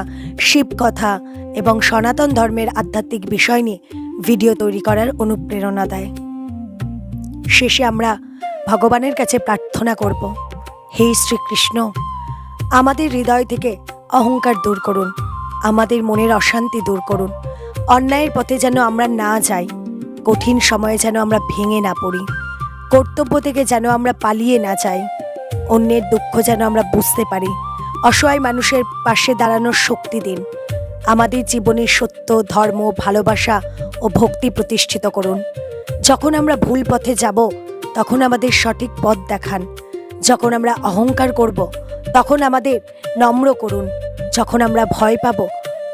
শিব কথা এবং সনাতন ধর্মের আধ্যাত্মিক বিষয় নিয়ে ভিডিও তৈরি করার অনুপ্রেরণা দেয়। শেষে আমরা ভগবানের কাছে প্রার্থনা করব, হে শ্রীকৃষ্ণ, আমাদের হৃদয় থেকে অহংকার দূর করুন, আমাদের মনের অশান্তি দূর করুন, অন্যায়ের পথে যেন আমরা না যাই, কঠিন সময়ে যেন আমরা ভেঙে না পড়ি, কর্তব্য থেকে যেন আমরা পালিয়ে না যাই, অন্যের দুঃখ যেন আমরা বুঝতে পারি, অসহায় মানুষের পাশে দাঁড়ানোর শক্তি দিন। আমাদের জীবনে সত্য, ধর্ম, ভালোবাসা ও ভক্তি প্রতিষ্ঠিত করুন। যখন আমরা ভুল পথে যাব, তখন আমাদের সঠিক পথ দেখান। যখন আমরা অহংকার করব, তখন আমাদের নম্র করুন। যখন আমরা ভয় পাব,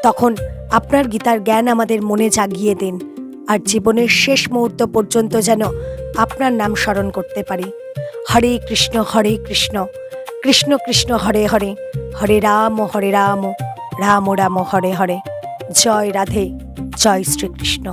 তখন আপনার গীতার জ্ঞান আমাদের মনে জাগিয়ে দিন। আর জীবনের শেষ মুহূর্ত পর্যন্ত যেন আপনার নাম স্মরণ করতে পারি। হরে কৃষ্ণ কৃষ্ণ কৃষ্ণ হরে হরে, হরে রাম রাম রাম হরে হরে। জয় রাধে, জয় শ্রীকৃষ্ণ।